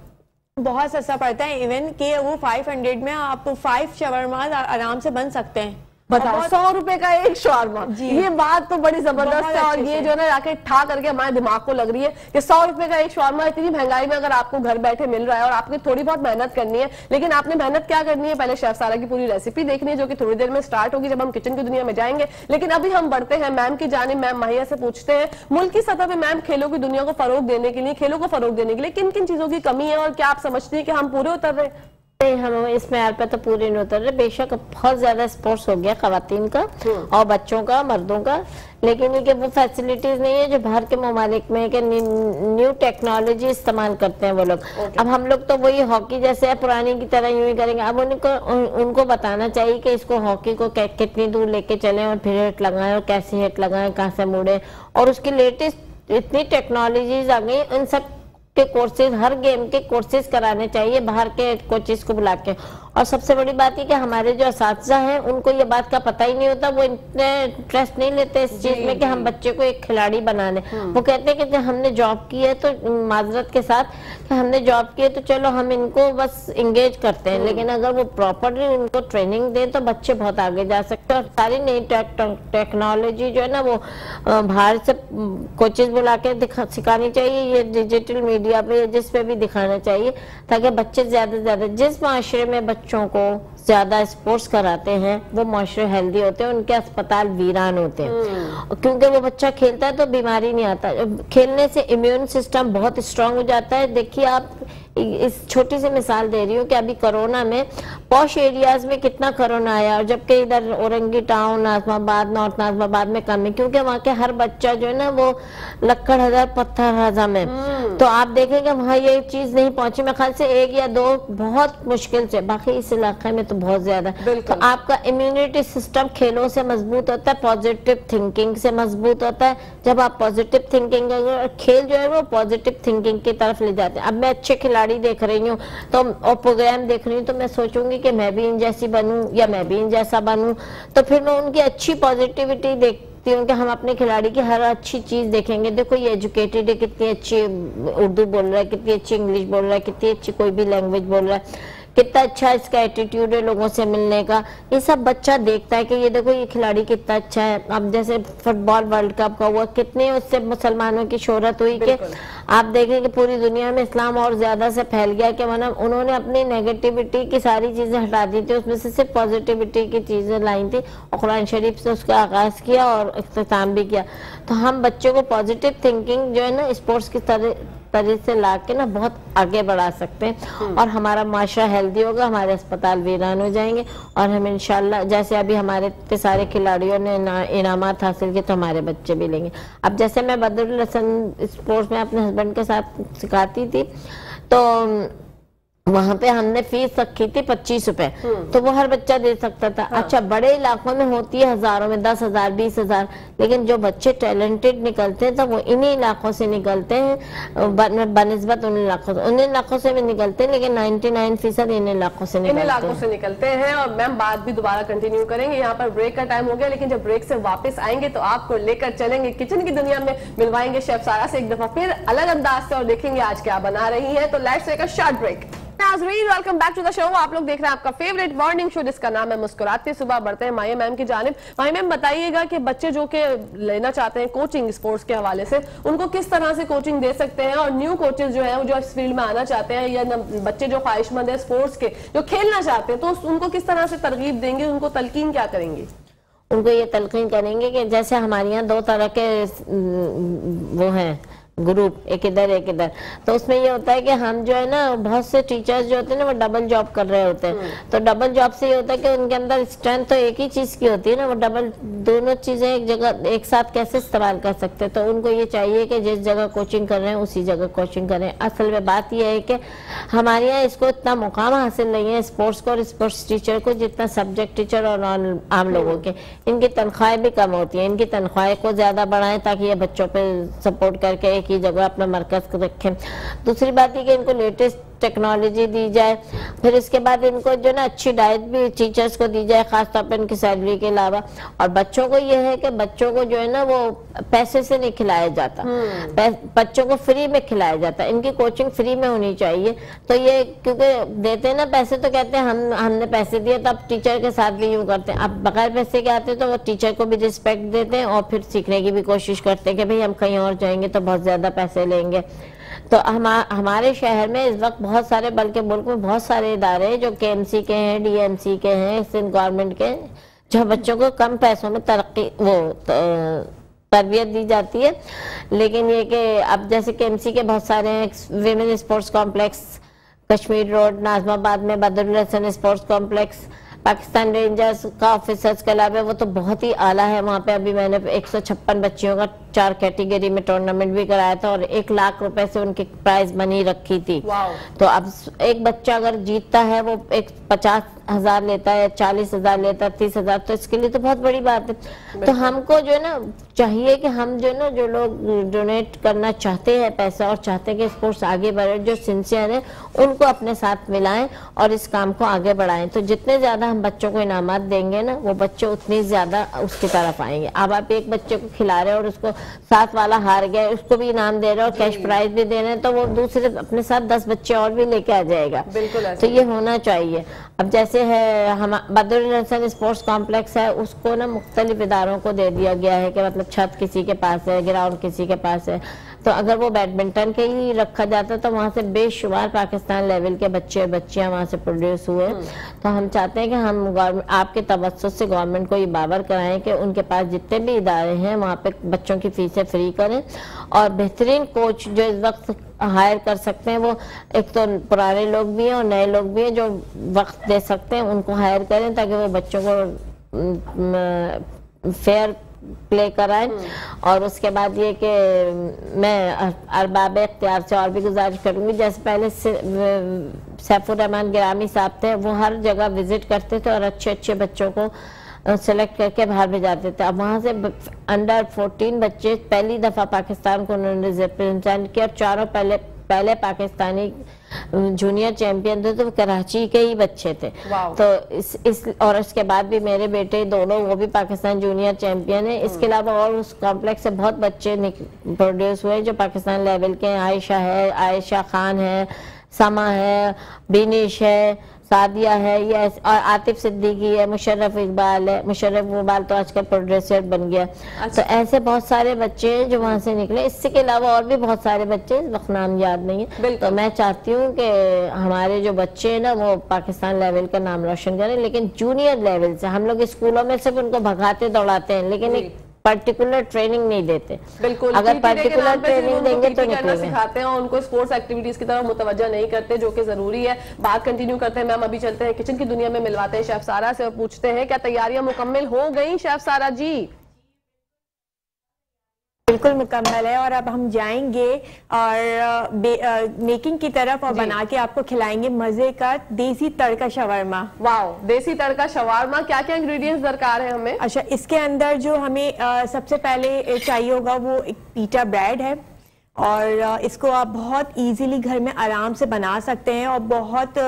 बहुत सस्ता पड़ता है, इवन कि वो 500 में आपको 5 शवरमा आराम से बन सकते हैं। बताओ, 100 रुपए का एक शॉर्मा, ये बात तो बड़ी जबरदस्त है। और ये जो है ना आके ठा करके हमारे दिमाग को लग रही है कि 100 रुपए का एक शॉर्मा इतनी महंगाई में अगर आपको घर बैठे मिल रहा है, और आपकी थोड़ी बहुत मेहनत करनी है, लेकिन आपने मेहनत क्या करनी है, पहले शेफ सारा की पूरी रेसिपी देखनी है, जो कि थोड़ी देर में स्टार्ट होगी जब हम किचन की दुनिया में जाएंगे। लेकिन अभी हम बढ़ते हैं मैम की जानिब। मैम माहिया से पूछते हैं, मुल्क की सतह पे मैम खेलों की दुनिया को फरोग देने के लिए, खेलों को फरोग देने के लिए किन किन चीजों की कमी है, और क्या आप समझती है कि हम पूरे उतर रहे हैं? नहीं, हम इस मैार पे तो पूरे नहीं उतर रहे। बेशक बहुत ज्यादा स्पोर्ट्स हो गया खवातीन का और बच्चों का, मर्दों का, लेकिन ये कि वो फैसिलिटीज नहीं है जो बाहर के ममालिक में कि न्यू टेक्नोलॉजी इस्तेमाल करते हैं वो लोग। अब हम लोग तो वही हॉकी जैसे है, पुरानी की तरह यूं ही करेंगे। अब उनको बताना चाहिए कि इसको हॉकी को कितनी दूर लेके चले और फिर हिट लगाएं और कैसी हिट लगाएं, कहाँ से मुड़े, और उसकी लेटेस्ट इतनी टेक्नोलॉजीज आ गई, उन सब के कोर्सेज, हर गेम के कोर्सेज कराने चाहिए बाहर के कोचेस को बुला के। और सबसे बड़ी बात है कि हमारे जो असातिज़ा हैं उनको ये बात का पता ही नहीं होता, वो इतने इंटरेस्ट नहीं लेते इस चीज में कि हम बच्चे को एक खिलाड़ी बना लें। वो कहते हैं कि जब हमने जॉब की है तो माजरत के साथ कि हमने जॉब की है तो चलो हम इनको बस इंगेज करते हैं, लेकिन अगर वो प्रॉपरली उनको ट्रेनिंग दें तो बच्चे बहुत आगे जा सकते हैं। और सारी नई टेक्नोलॉजी जो है ना वो बाहर से कोचेज बुला के सिखानी चाहिए, ये डिजिटल मीडिया पे जिस पे भी दिखाना चाहिए, ताकि बच्चे ज्यादा से ज्यादा, जिस माशरे में बच्चों को ज्यादा स्पोर्ट्स कराते हैं वो माशरे हेल्दी होते हैं, उनके अस्पताल वीरान होते हैं, क्योंकि वो बच्चा खेलता है तो बीमारी नहीं आता। खेलने से इम्यून सिस्टम बहुत स्ट्रांग हो जाता है। देखिए, आप इस छोटी सी मिसाल दे रही हूँ कि अभी कोरोना में पॉश एरियाज में कितना कोरोना आया, और जबकि इधर औरंगी टाउन, नाजमाबाद, नॉर्थ नाजमाबाद में कम है, क्योंकि वहाँ के हर बच्चा जो है ना वो लक्कड़ हजार पत्थर हजम है। तो आप देखेंगे वहाँ ये चीज नहीं पहुंची, मेरे ख्याल से 1 या 2 बहुत मुश्किल से, बाकी इस इलाके में तो बहुत ज्यादा। तो आपका इम्यूनिटी सिस्टम खेलों से मजबूत होता है, पॉजिटिव थिंकिंग से मजबूत होता है। जब आप पॉजिटिव थिंकिंग, खेल जो है वो पॉजिटिव थिंकिंग की तरफ ले जाते हैं। अब मैं अच्छे खिलाड़ी देख रही हूँ तो और प्रोग्राम देख रही हूँ तो मैं सोचूंगी कि मैं भी इन जैसी बनूं या मैं भी इन जैसा बनूं, तो फिर मैं उनकी अच्छी पॉजिटिविटी देखती हूँ कि हम अपने खिलाड़ी की हर अच्छी चीज देखेंगे। देखो ये एजुकेटेड है, कितनी अच्छी उर्दू बोल रहा है, कितनी अच्छी इंग्लिश बोल रहा है, कितनी अच्छी कोई भी लैंग्वेज बोल रहा है, कितना अच्छा इसका एटीट्यूड है लोगों से मिलने का, ये सब बच्चा देखता है कि ये देखो ये खिलाड़ी कितना अच्छा है। अब जैसे फुटबॉल वर्ल्ड कप का हुआ, कितने उससे मुसलमानों की शोहरत हुई कि आप देखें कि पूरी दुनिया में इस्लाम और ज्यादा से फैल गया कि मतलब उन्होंने अपनी नेगेटिविटी की सारी चीजें हटा दी थी, उसमें से सिर्फ पॉजिटिविटी की चीजें लाई थी और कुरान शरीफ से उसका आगाज किया और इख्तिताम भी किया। तो हम बच्चों को पॉजिटिव थिंकिंग जो है ना स्पोर्ट्स की तरह से ला के ना बहुत आगे बढ़ा सकते हैं और हमारा माशरा हेल्दी होगा, हमारे अस्पताल वीरान हो जाएंगे और हम इंशाल्लाह जैसे अभी हमारे इतने सारे खिलाड़ियों ने इनामात हासिल किए तो हमारे बच्चे भी लेंगे। अब जैसे मैं बदरुल हसन स्पोर्ट्स में अपने हस्बैंड के साथ सिखाती थी तो वहां पे हमने फीस रखी थी 25 रुपए, तो वो हर बच्चा दे सकता था। हाँ। अच्छा बड़े इलाकों में होती है हजारों में, 10,000 20,000, लेकिन जो बच्चे टैलेंटेड निकलते हैं तो वो इन्हीं इलाकों से निकलते हैं बनिस्बत उन इलाकों से भी निकलते हैं, लेकिन 99% इन इलाकों से निकलते हैं। और मैम बात भी दोबारा कंटिन्यू करेंगे, यहाँ पर ब्रेक का टाइम हो गया, लेकिन जब ब्रेक से वापस आएंगे तो आपको लेकर चलेंगे किचन की दुनिया में, मिलवाएंगे शेफ सारा से एक दफा फिर अलग अंदाज से और देखेंगे आज क्या बना रही है। तो let's take a short break. Welcome back to the show. आप लोग देख रहे हैं आपका फेवरेट मॉर्निंग शो जिसका नाम है मुस्कुराते सुबह। बढ़ते हैं माया मैम की जानिब। माया मैम बताइएगा कि बच्चे जो के लेना चाहते हैं कोचिंग स्पोर्ट्स के हवाले से, उनको किस तरह से कोचिंग दे सकते हैं, और न्यू कोचेज जो हैं जो इस फील्ड में आना चाहते हैं या बच्चे जो ख्वाहिशमंद है स्पोर्ट्स के जो खेलना चाहते हैं, तो उनको किस तरह से तरगीब देंगे, उनको तलकीन क्या करेंगे? उनको ये तलकीन करेंगे कि जैसे हमारे यहाँ 2 तरह के वो हैं ग्रुप, एक इधर एक इधर, तो उसमें ये होता है कि हम जो है ना बहुत से टीचर्स जो होते हैं ना वो डबल जॉब कर रहे होते हैं, तो डबल जॉब से ये होता है कि उनके अंदर स्ट्रेंथ तो एक ही चीज की होती है ना, वो डबल दोनों चीजें एक जगह एक साथ कैसे इस्तेमाल कर सकते हैं। तो उनको ये चाहिए कि जिस जगह कोचिंग कर रहे हैं उसी जगह कोचिंग करें। असल में बात यह है कि हमारे यहाँ इसको इतना मुकाम हासिल नहीं है स्पोर्ट्स को और स्पोर्ट्स टीचर को जितना सब्जेक्ट टीचर और आम लोगों के। इनकी तनख्वाहें भी कम होती है, इनकी तनख्वाहें को ज्यादा बढ़ाएं ताकि ये बच्चों पे सपोर्ट करके की जगह अपना मरकज रखें। दूसरी बात है कि इनको लेटेस्ट टेक्नोलॉजी दी जाए, फिर इसके बाद इनको जो ना अच्छी डाइट भी टीचर्स को दी जाए, खासतौर पर इनकी सैलरी के अलावा। और बच्चों को ये है कि बच्चों को जो है ना वो पैसे से नहीं खिलाया जाता, बच्चों को फ्री में खिलाया जाता है। इनकी कोचिंग फ्री में होनी चाहिए। तो ये क्योंकि देते हैं ना पैसे तो कहते हैं हमने पैसे दिए, तो अब टीचर के साथ भी यूँ करते हैं। अब बगैर पैसे के आते हैं तो वो टीचर को भी रिस्पेक्ट देते हैं और फिर सीखने की भी कोशिश करते हैं कि भाई हम कहीं और जाएंगे तो बहुत ज्यादा पैसे लेंगे। तो हमारे शहर में इस वक्त बहुत सारे, बल्कि मुल्क में बहुत सारे इदारे हैं जो KMC के हैं, DMC के हैं, सिंध गवर्नमेंट के, जो बच्चों को कम पैसों में तरबियत दी जाती है। लेकिन ये कि अब जैसे KMC के बहुत सारे हैं, women sports complex Kashmir road Nazimabad में, Badrul Hasan sports complex, Pakistan rangers का ऑफिसर्स क्लब है, वो तो बहुत ही आला है। वहाँ पे अभी मैंने 156 बच्चियों का 4 कैटेगरी में टूर्नामेंट भी कराया था और 1 लाख रुपए से उनकी प्राइज मनी रखी थी। तो अब एक बच्चा अगर जीतता है वो 50,000 लेता है, 40,000 लेता है, 30,000, तो इसके लिए तो बहुत बड़ी बात है। तो हमको जो है ना चाहिए कि हम जो ना जो लोग डोनेट करना चाहते हैं पैसा और चाहते हैं कि स्पोर्ट्स आगे बढ़े, जो सिंसियर है उनको अपने साथ मिलाएं और इस काम को आगे बढ़ाएं। तो जितने ज्यादा हम बच्चों को इनामात देंगे ना वो बच्चे उतनी ज्यादा उसकी तरफ आएंगे। अब आप एक बच्चे को खिला रहे हैं और उसको साथ वाला हार गया, उसको भी इनाम दे रहे हैं और कैश प्राइज भी दे रहे हैं, तो वो दूसरे अपने साथ 10 बच्चे और भी लेके आ जाएगा। तो ये होना चाहिए। अब जैसे है हम बदरुल हसन स्पोर्ट्स कॉम्प्लेक्स है, उसको ना मुख्तलिफ इदारों को दे दिया गया है कि मतलब छत किसी के पास है, ग्राउंड किसी के पास है। तो अगर वो बैडमिंटन के ही रखा जाता तो वहाँ से बेशुमार पाकिस्तान लेवल के बच्चे और बच्चियाँ वहाँ से प्रोड्यूस हुए। तो हम चाहते हैं कि हम आपके तवज्जुह से गवर्नमेंट को ये बावर कराएं कि उनके पास जितने भी इदारे हैं वहाँ पे बच्चों की फीसें फ्री करें और बेहतरीन कोच जो इस वक्त हायर कर सकते हैं, वो एक तो पुराने लोग भी हैं और नए लोग भी हैं जो वक्त दे सकते हैं, उनको हायर करें ताकि वो बच्चों को फेयर प्ले कराएं। और उसके बाद ये कि मैं अरबाब इख्तियार से और भी गुजारिश करूंगी, जैसे पहले सैफुर रहमान गिरामी साहब थे, वो हर जगह विजिट करते थे और अच्छे अच्छे बच्चों को सेलेक्ट करके बाहर भेजाते थे। अब वहाँ से अंडर 14 बच्चे पहली दफा पाकिस्तान को उन्होंने रिप्रेजेंट किया और चारों पहले पाकिस्तानी जूनियर चैंपियन थे, तो कराची के ही बच्चे थे। तो इस और उसके बाद भी मेरे बेटे दोनों वो भी पाकिस्तान जूनियर चैंपियन है। इसके अलावा और उस कॉम्प्लेक्स से बहुत बच्चे प्रोड्यूस हुए जो पाकिस्तान लेवल के हैं। आयशा है, आयशा खान है, समा है, बिनिश है, सादिया है, ये और आतिफ सिद्दीकी है, मुशर्रफ इकबाल है। मुशर्रफ इकबाल तो आजकल प्रोड्यूसर बन गया। तो ऐसे बहुत सारे बच्चे हैं जो वहां से निकले। इसके अलावा और भी बहुत सारे बच्चे, इस वक्त नाम याद नहीं है। तो मैं चाहती हूँ कि हमारे जो बच्चे हैं ना वो पाकिस्तान लेवल का नाम रोशन करें, लेकिन जूनियर लेवल से। हम लोग स्कूलों में सिर्फ उनको भगाते दौड़ाते हैं, लेकिन एक पर्टिकुलर ट्रेनिंग नहीं देते। बिल्कुल, अगर पर्टिकुलर ट्रेनिंग देंगे तो निकलेंगे। सिखाते हैं और उनको स्पोर्ट्स एक्टिविटीज की तरफ मुतवज्जा नहीं करते, जो कि जरूरी है। बात कंटिन्यू करते हैं मैम, अभी चलते हैं किचन की दुनिया में, मिलवाते हैं शेफ सारा से और पूछते हैं क्या तैयारियां मुकम्मल हो गई शेफ सारा जी? बिल्कुल मुकम्मल है और अब हम जाएंगे और मेकिंग की तरफ और बना के आपको खिलाएंगे मजे का देसी तड़का शवरमा। वाओ, देसी तड़का शवरमा, क्या क्या इंग्रेडिएंट्स दरकार है हमें? अच्छा, इसके अंदर जो हमें सबसे पहले चाहिए होगा वो एक पीटा ब्रेड है और इसको आप बहुत इजीली घर में आराम से बना सकते हैं और बहुत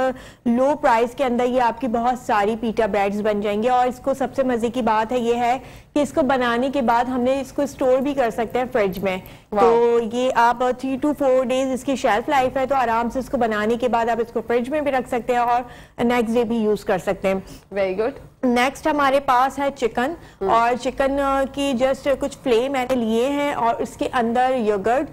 लो प्राइस के अंदर ये आपकी बहुत सारी पीटा ब्रेड्स बन जाएंगे। और इसको सबसे मजे की बात है ये है कि इसको बनाने के बाद हमने इसको स्टोर भी कर सकते हैं फ्रिज में। तो ये आप 3 to 4 डेज इसकी शेल्फ लाइफ है, तो आराम से इसको बनाने के बाद आप इसको फ्रिज में भी रख सकते हैं और नेक्स्ट डे भी यूज कर सकते हैं। Very good. नेक्स्ट हमारे पास है चिकन और चिकन की जस्ट कुछ फ्ले मैंने लिए हैं और इसके अंदर योगर्ट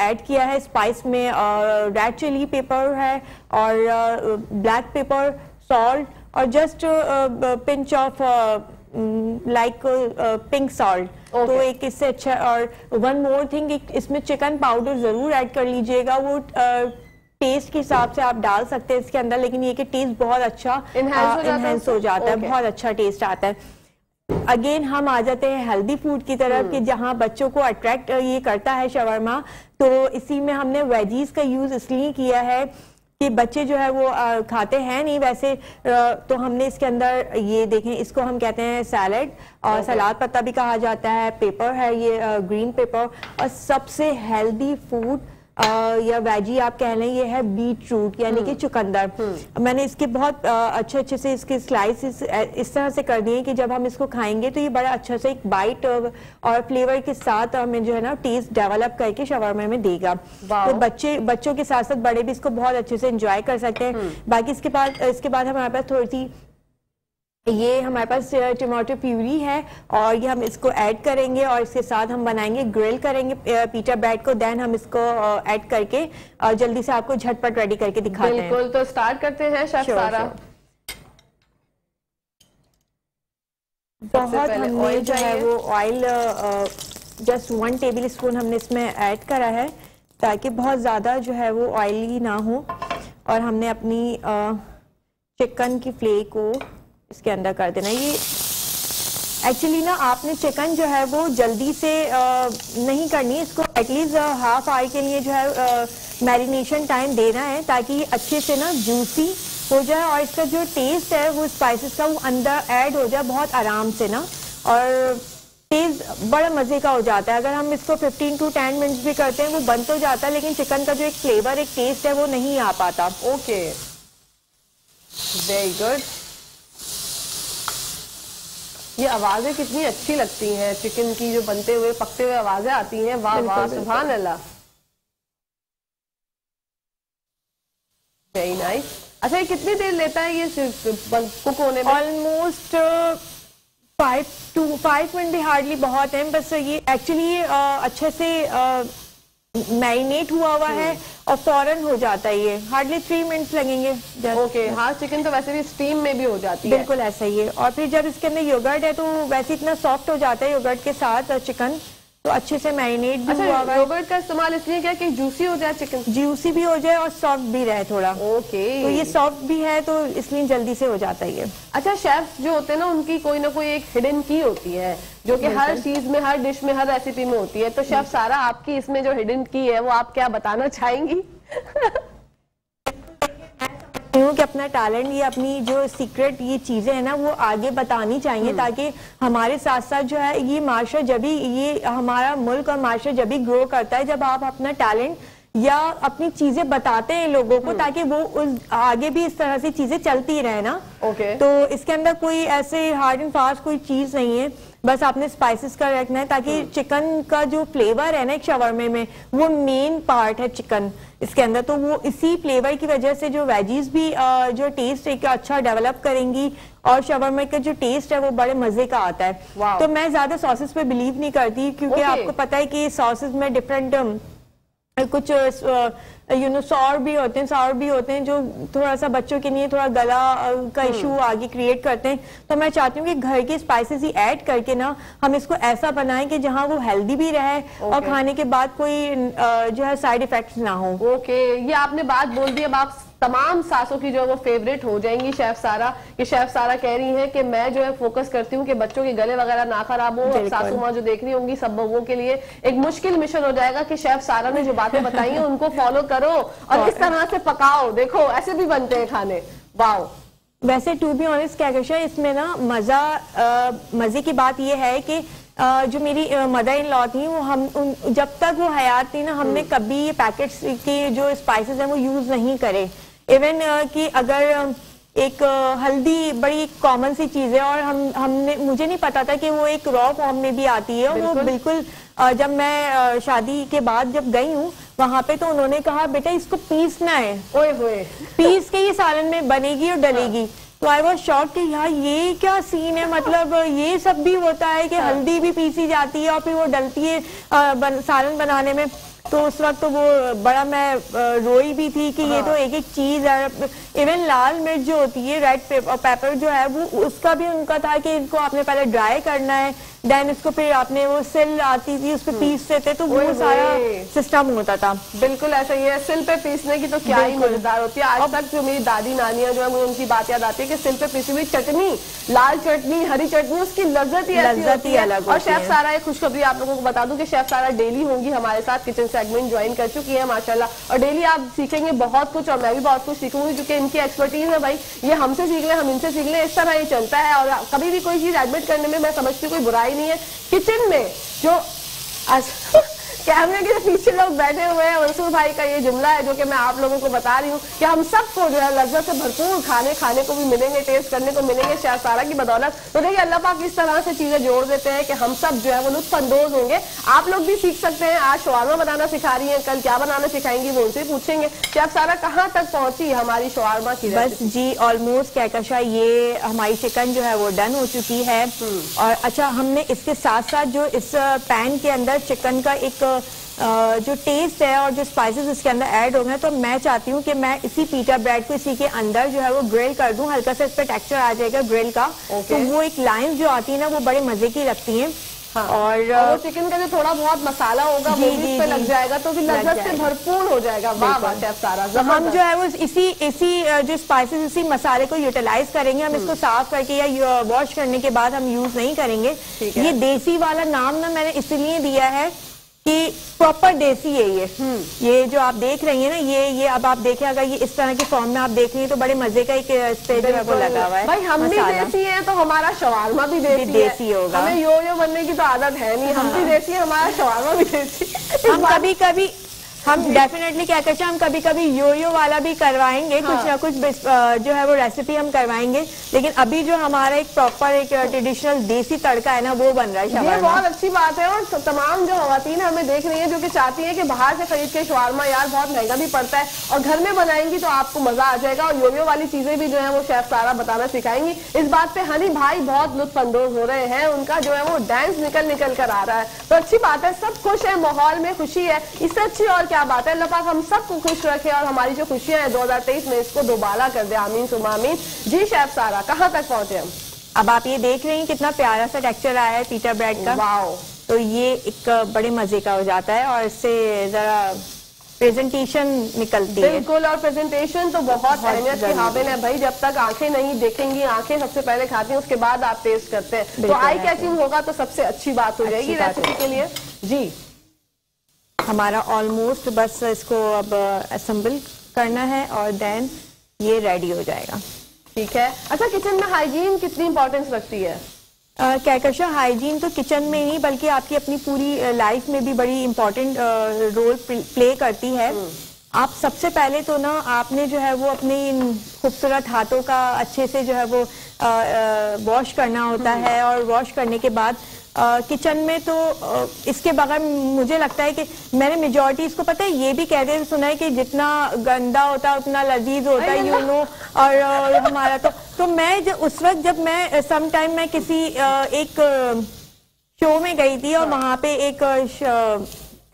ऐड किया है। स्पाइस में रेड चिली पेपर है और ब्लैक पेपर, सॉल्ट और just pinch of like pink salt. तो एक इससे अच्छा। और वन मोर थिंग, इसमें चिकन पाउडर जरूर ऐड कर लीजिएगा। वो टेस्ट के हिसाब से आप डाल सकते हैं इसके अंदर, लेकिन ये कि टेस्ट बहुत अच्छा इनहेंस हो जाता है, बहुत अच्छा टेस्ट आता है। अगेन हम आ जाते हैं हेल्दी फूड की तरफ कि जहां बच्चों को अट्रैक्ट ये करता है शवरमा। तो इसी में हमने वेजीज का यूज इसलिए किया है कि बच्चे जो है वो खाते हैं नहीं वैसे। तो हमने इसके अंदर ये देखें, इसको हम कहते हैं सैलेड और सलाद पत्ता भी कहा जाता है। पेपर है ये ग्रीन पेपर। और सबसे हेल्दी फूड या वेजी आप कह लें ये है बीट रूट यानी कि चुकंदर। मैंने इसके बहुत अच्छे से इसके स्लाइसेस इस तरह से कर दिए कि जब हम इसको खाएंगे तो ये बड़ा अच्छा से एक बाइट और फ्लेवर के साथ हमें जो है ना टेस्ट डेवलप करके शवरमा में देगा। तो बच्चों के साथ साथ बड़े भी इसको बहुत अच्छे से एंजॉय कर सकते हैं। बाकी इसके बाद हमारे पास थोड़ी सी ये हमारे पास टमाटो प्यूरी है और ये हम इसको ऐड करेंगे और इसके साथ हम बनाएंगे, ग्रिल करेंगे पीटा ब्रेड को। देन हम इसको ऐड करके जल्दी से आपको झटपट रेडी करके दिखाते हैं। बिल्कुल, तो स्टार्ट करते हैं शेफ सारा। बहुत हमने जो है वो ऑयल जस्ट 1 टेबल स्पून हमने इसमें ऐड करा है ताकि बहुत ज़्यादा जो है वो ऑयली ना हो। और हमने अपनी चिकन की फ्ले को इसके अंदर कर देना। ये एक्चुअली ना आपने चिकन जो है वो जल्दी से नहीं करनी है, इसको एटलीस्ट हाफ आवर के लिए जो है मैरिनेशन टाइम देना है ताकि ये अच्छे से ना जूसी हो जाए और इसका जो टेस्ट है वो स्पाइसेस का वो अंदर ऐड हो जाए बहुत आराम से ना, और टेस्ट बड़ा मजे का हो जाता है। अगर हम इसको 15 to 10 मिनट्स भी करते हैं वो बन तो जाता है, लेकिन चिकन का जो एक फ्लेवर एक टेस्ट है वो नहीं आ पाता। Okay, very good. ये आवाजें कितनी अच्छी लगती हैं, चिकन की जो बनते हुए पकते हुए आवाजें आती हैं। वाह वाह, सुभान अल्लाह, वेरी नाइस। अच्छा, ये कितनी देर लेता है ये कुक होने में? ऑलमोस्ट 5 मिनट भी हार्डली बहुत है। बस ये एक्चुअली अच्छे से मैरिनेट हुआ है और फौरन हो जाता है। ये हार्डली 3 मिनट्स लगेंगे। ओके, हाँ, चिकन तो वैसे भी स्टीम में भी हो जाती है। बिल्कुल ऐसा ही है। और फिर जब इसके अंदर योगर्ट है तो वैसे इतना सॉफ्ट हो जाता है योगर्ट के साथ चिकन, तो अच्छे से मैरिनेट भी हुआ है। योगर्ट का इस्तेमाल इसलिए क्या कि जूसी हो जाए, चिकन जूसी भी हो जाए और सॉफ्ट भी रहे थोड़ा। ओके, तो ये सॉफ्ट भी है तो इसलिए जल्दी से हो जाता है ये। अच्छा, शेफ जो होते हैं ना उनकी कोई ना कोई एक हिडन की होती है जो कि हर चीज में, हर डिश में, हर रेसिपी में होती है। तो शेफ सारा, आपकी इसमें जो हिडन की है वो आप क्या बताना चाहेंगी? कि अपना टैलेंट, ये अपनी जो सीक्रेट ये चीजें हैं ना वो आगे बतानी चाहिए ताकि हमारे साथ साथ जो है ये माशरा जब भी, ये हमारा मुल्क और माशरा जब भी ग्रो करता है जब आप अपना टैलेंट या अपनी चीजें बताते हैं लोगों को ताकि वो उस आगे भी इस तरह से चीजें चलती रहे ना। ओके। तो इसके अंदर कोई ऐसे हार्ड एंड फास्ट कोई चीज नहीं है, बस आपने स्पाइसेस का रखना है ताकि चिकन का जो फ्लेवर है ना एक शवरमे में, वो मेन पार्ट है चिकन इसके अंदर, तो वो इसी फ्लेवर की वजह से जो वेजीज भी जो टेस्ट एक अच्छा डेवलप करेंगी और शवरमे का जो टेस्ट है वो बड़े मजे का आता है। तो मैं ज्यादा सॉसेस पे बिलीव नहीं करती क्योंकि आपको पता है कि सॉसेस में डिफरेंट कुछ सॉर भी होते हैं, सावर भी होते हैं जो थोड़ा सा बच्चों के लिए थोड़ा गला का इशू आगे क्रिएट करते हैं। तो मैं चाहती हूँ कि घर के स्पाइसेस ही ऐड करके ना हम इसको ऐसा बनाएं कि जहाँ वो हेल्दी भी रहे और खाने के बाद कोई जो है साइड इफेक्ट्स ना हो। ओके, ये आपने बात बोल दी, अब आप तमाम सासों की जो है वो फेवरेट हो जाएंगी शेफ सारा। कि शेफ सारा कह रही हैं कि मैं जो है फोकस करती हूँ कि बच्चों के गले वगैरह ना खराब हो। अब सासू माँ जो देख रही होंगी सब बहुओं के लिए एक मुश्किल मिशन हो जाएगा कि शेफ सारा ने जो बातें बताई हैं उनको फॉलो करो और इस तरह से पकाओ। देखो ऐसे भी बनते हैं खाने। वाओ। वैसे टू बी ऑनेस्ट क्या इसमें ना मजे की बात यह है कि जो मेरी मदर इन लॉ थी वो जब तक वो हयात थी ना हमने कभी ये पैकेट्स के जो स्पाइसेस हैं वो यूज नहीं करे। इवन कि अगर एक हल्दी बड़ी कॉमन सी चीज है और हमने मुझे नहीं पता था कि वो एक रॉ फॉर्म में भी आती है। वो बिल्कुल जब मैं शादी के बाद जब गई हूँ वहां पे तो उन्होंने कहा बेटा इसको पीसना है, ओए होए पीस के ये सालन में बनेगी और डलेगी। तो आई वॉज शॉक कि यार ये क्या सीन है, मतलब ये सब भी होता है कि हल्दी भी पीसी जाती है और फिर वो डलती है सालन बनाने में। तो उस वक्त तो वो बड़ा मैं रोई भी थी कि ये तो एक एक चीज है। इवन लाल मिर्च जो होती है रेड पेपर जो है वो उसका भी उनका था कि इनको आपने पहले ड्राई करना है, देन इसको फिर आपने वो सिल आती थी उस पे पीसते थे, तो वो सारा सिस्टम होता था। बिल्कुल ऐसा ही है, सिल पे पीसने की तो क्या ही मजेदार होती है। आज तक जो मेरी दादी नानियां जो है मुझे उनकी बात याद आती है कि सिल पे पीसी हुई चटनी, लाल चटनी, हरी चटनी, उसकी लज्जत ही अलग। और शेफ सारा एक खुशखबरी आप लोगों को बता दूं कि शेफ सारा डेली होंगी हमारे साथ, किचन सेगमेंट ज्वाइन कर चुकी है माशाल्लाह। और डेली आप सीखेंगे बहुत कुछ और मैं भी बहुत कुछ सीखूंगी क्योंकि इनकी एक्सपर्टीज है भाई। ये हमसे सीख ले, हम इनसे सीख ले, इस तरह ये चलता है। और कभी भी कोई चीज एडमिट करने में मैं समझती हूँ कोई बुराई नहीं है। किचन में जो कैमरे के पीछे लोग बैठे हुए हैं, मंसूर भाई का ये जुमला है जो कि मैं आप लोगों को बता रही हूँ कि हम सबको जो है लज्जत से भरपूर खाने को भी मिलेंगे, टेस्ट करने को मिलेंगे शेफ सारा की बदौलत। तो देखिए अल्लाह पाक इस तरह से चीजें जोड़ देते हैं कि हम सब जो है वो लुत्फ अंदोज होंगे। आप लोग भी सीख सकते हैं। आज शवारमा बनाना सिखा रही है, कल क्या बनाना सिखाएंगी वो उनसे पूछेंगे। शेफ सारा कहाँ तक पहुंची हमारी शवारमा की? बस जी ऑलमोस्ट कहकशा ये हमारी चिकन जो है वो डन हो चुकी है। और अच्छा हमने इसके साथ साथ जो इस पैन के अंदर चिकन का एक जो टेस्ट है और जो स्पाइसेस इसके अंदर ऐड हो गए, तो मैं चाहती हूँ कि मैं इसी पिटा ब्रेड को इसी के अंदर जो है वो ग्रिल कर दूं। हल्का सा इस पर टेक्सचर आ जाएगा ग्रिल का। तो वो एक लाइन जो आती है ना वो बड़े मजे की लगती हैं। हाँ। और वो चिकन का जो थोड़ा बहुत मसाला होगा वो भी इस पे लग जाएगा तो फिर लज्जत से भरपूर हो जाएगा। वाह वाह शेफ सारा। हम जो है वो इसी जो स्पाइसेस इसी मसाले को यूटिलाइज करेंगे। हम इसको साफ करके या वॉश करने के बाद हम यूज नहीं करेंगे। ये देसी वाला नाम ना मैंने इसलिए दिया है कि प्रॉपर देसी है ये जो आप देख रही हैं ना ये अब आप देखें अगर ये इस तरह के फॉर्म में आप देख रही हैं तो बड़े मजे का एक स्टेज जो है वो लगा हुआ है। भाई हम भी देसी हैं तो हमारा शवारमा भी देसी होगा। हमें यो बनने की तो आदत है नहीं। हम भी देसी है, हमारा शवारमा भी देसी। हम कभी हम डेफिनेटली क्या कहते हैं हम कभी यो वाला भी करवाएंगे। हाँ। कुछ ना कुछ जो है वो रेसिपी हम करवाएंगे। लेकिन अभी जो हमारा एक प्रॉपर एक ट्रेडिशनल देसी तड़का है ना वो बन रहा है। ये बहुत अच्छी बात है। और तमाम जो खवातीन हमें देख रही हैं जो कि चाहती हैं कि बाहर से खरीद के शवारमा यार बहुत महंगा भी पड़ता है और घर में बनाएंगी तो आपको मजा आ जाएगा। और यो वाली चीजें भी जो है वो शेफ सारा बताना सिखाएंगी। इस बात पे हनी भाई बहुत लुत्फ अंदोज हो रहे हैं। उनका जो है वो डांस निकल कर आ रहा है तो अच्छी बात है। सब खुश है, माहौल में खुशी है, इससे अच्छी और क्या बात है। अल्लाह पाक हम सबको खुश रखे और हमारी जो खुशियां हैं 2023 में इसको दोबारा कर दे। आमीन सुम्मा आमीन। जी शेफ सारा कहाँ तक पहुंचे हम? अब आप ये देख रहे हैं कितना प्यारा सा टेक्सचर आया है पीटा ब्रेड का। वाओ। तो ये एक बड़े मजे का हो जाता है और इससे जरा प्रेजेंटेशन निकलती है। बिल्कुल। और प्रेजेंटेशन तो बहुत अहमियत के काबिल है भाई। जब तक आंखें नहीं देखेंगी, आंखें सबसे पहले खाती हैं उसके बाद आप टेस्ट करते हैं। तो आई कैचिंग होगा तो सबसे अच्छी बात हो जाएगी रेसिपी के लिए। जी हमारा ऑलमोस्ट बस इसको अब असेंबल करना है और देन ये रेडी हो जाएगा। ठीक है। अच्छा किचन में हाइजीन कितनी इंपॉर्टेंस रखती है? कहकशा हाइजीन तो किचन में ही बल्कि आपकी अपनी पूरी लाइफ में भी बड़ी इम्पोर्टेंट रोल प्ले करती है। आप सबसे पहले तो ना आपने जो है वो अपने इन खूबसूरत हाथों का अच्छे से जो है वो वॉश करना होता है, और वॉश करने के बाद किचन में तो इसके बगैर मुझे लगता है कि मैंने मेजॉरिटी इसको पता है ये भी कहते हैं सुना है कि जितना गंदा होता है उतना लजीज होता है, यू नो। और हमारा तो मैं उस वक्त जब मैं सम टाइम मैं किसी एक शो में गई थी और वहां पे एक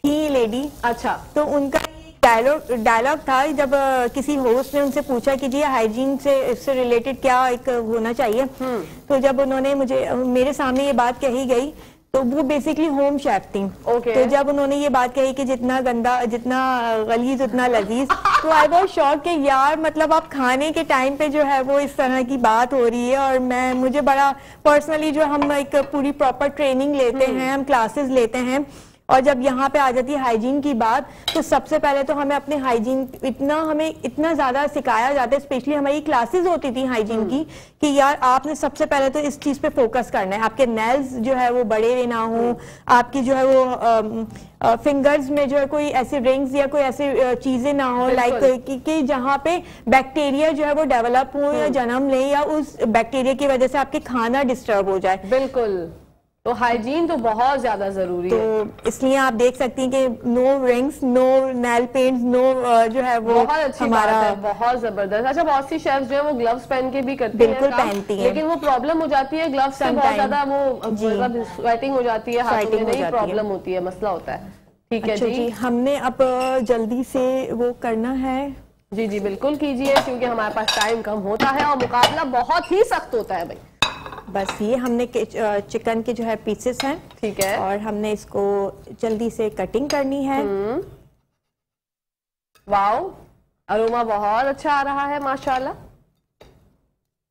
थी लेडी, अच्छा, तो उनका डायलॉग था जब किसी होस्ट ने उनसे पूछा कि जी हाइजीन से इससे रिलेटेड क्या एक होना चाहिए, तो जब उन्होंने मेरे सामने ये बात कही गई तो वो बेसिकली होम शेफ थी। तो जब उन्होंने ये बात कही कि जितना गंदा जितना गलीज उतना लजीज, तो आई वाज शॉक कि यार मतलब आप खाने के टाइम पे जो है वो इस तरह की बात हो रही है। और मुझे बड़ा पर्सनली जो हम एक पूरी प्रॉपर ट्रेनिंग लेते हैं, हम क्लासेस लेते हैं, और जब यहाँ पे आ जाती है हाइजीन की बात तो सबसे पहले तो हमें अपने हाइजीन हमें इतना ज्यादा सिखाया जाता है, स्पेशली हमारी क्लासेस होती थी हाइजीन की, कि यार आपने सबसे पहले तो इस चीज पे फोकस करना है। आपके नेल्स जो है वो बड़े ना हो, आपकी जो है वो फिंगर्स में जो है कोई ऐसी रिंग्स या कोई ऐसी चीजें ना हो लाइक कि जहाँ पे बैक्टीरिया जो है वो डेवलप हो या जन्म ले, या उस बैक्टीरिया की वजह से आपके खाना डिस्टर्ब हो जाए। बिल्कुल, तो हाइजीन तो बहुत ज्यादा जरूरी है। तो इसलिए आप देख सकती हैं कि no rings, no nail paints, no जो है वो बहुत अच्छी हमारा बात है, बहुत जबरदस्त। अच्छा, बहुत सी शेफ्स जो है वो ग्लव्स पहन के भी करती हैं, बिल्कुल पहनती हैं, लेकिन वो प्रॉब्लम हो जाती है ग्लव्स से बहुत ज्यादा वो मतलब स्वेटिंग हो जाती है, हाथों में नहीं प्रॉब्लम होती है, मसला होता है। ठीक है जी, हमने अब जल्दी से वो करना है। जी जी बिल्कुल कीजिए, क्योंकि हमारे पास टाइम कम होता है और मुकाबला बहुत ही सख्त होता है भाई। बस ये हमने चिकन के जो है पीसेस हैं, ठीक है, और हमने इसको जल्दी से कटिंग करनी है। वाओ, अरोमा बहुत अच्छा आ रहा है माशाल्लाह।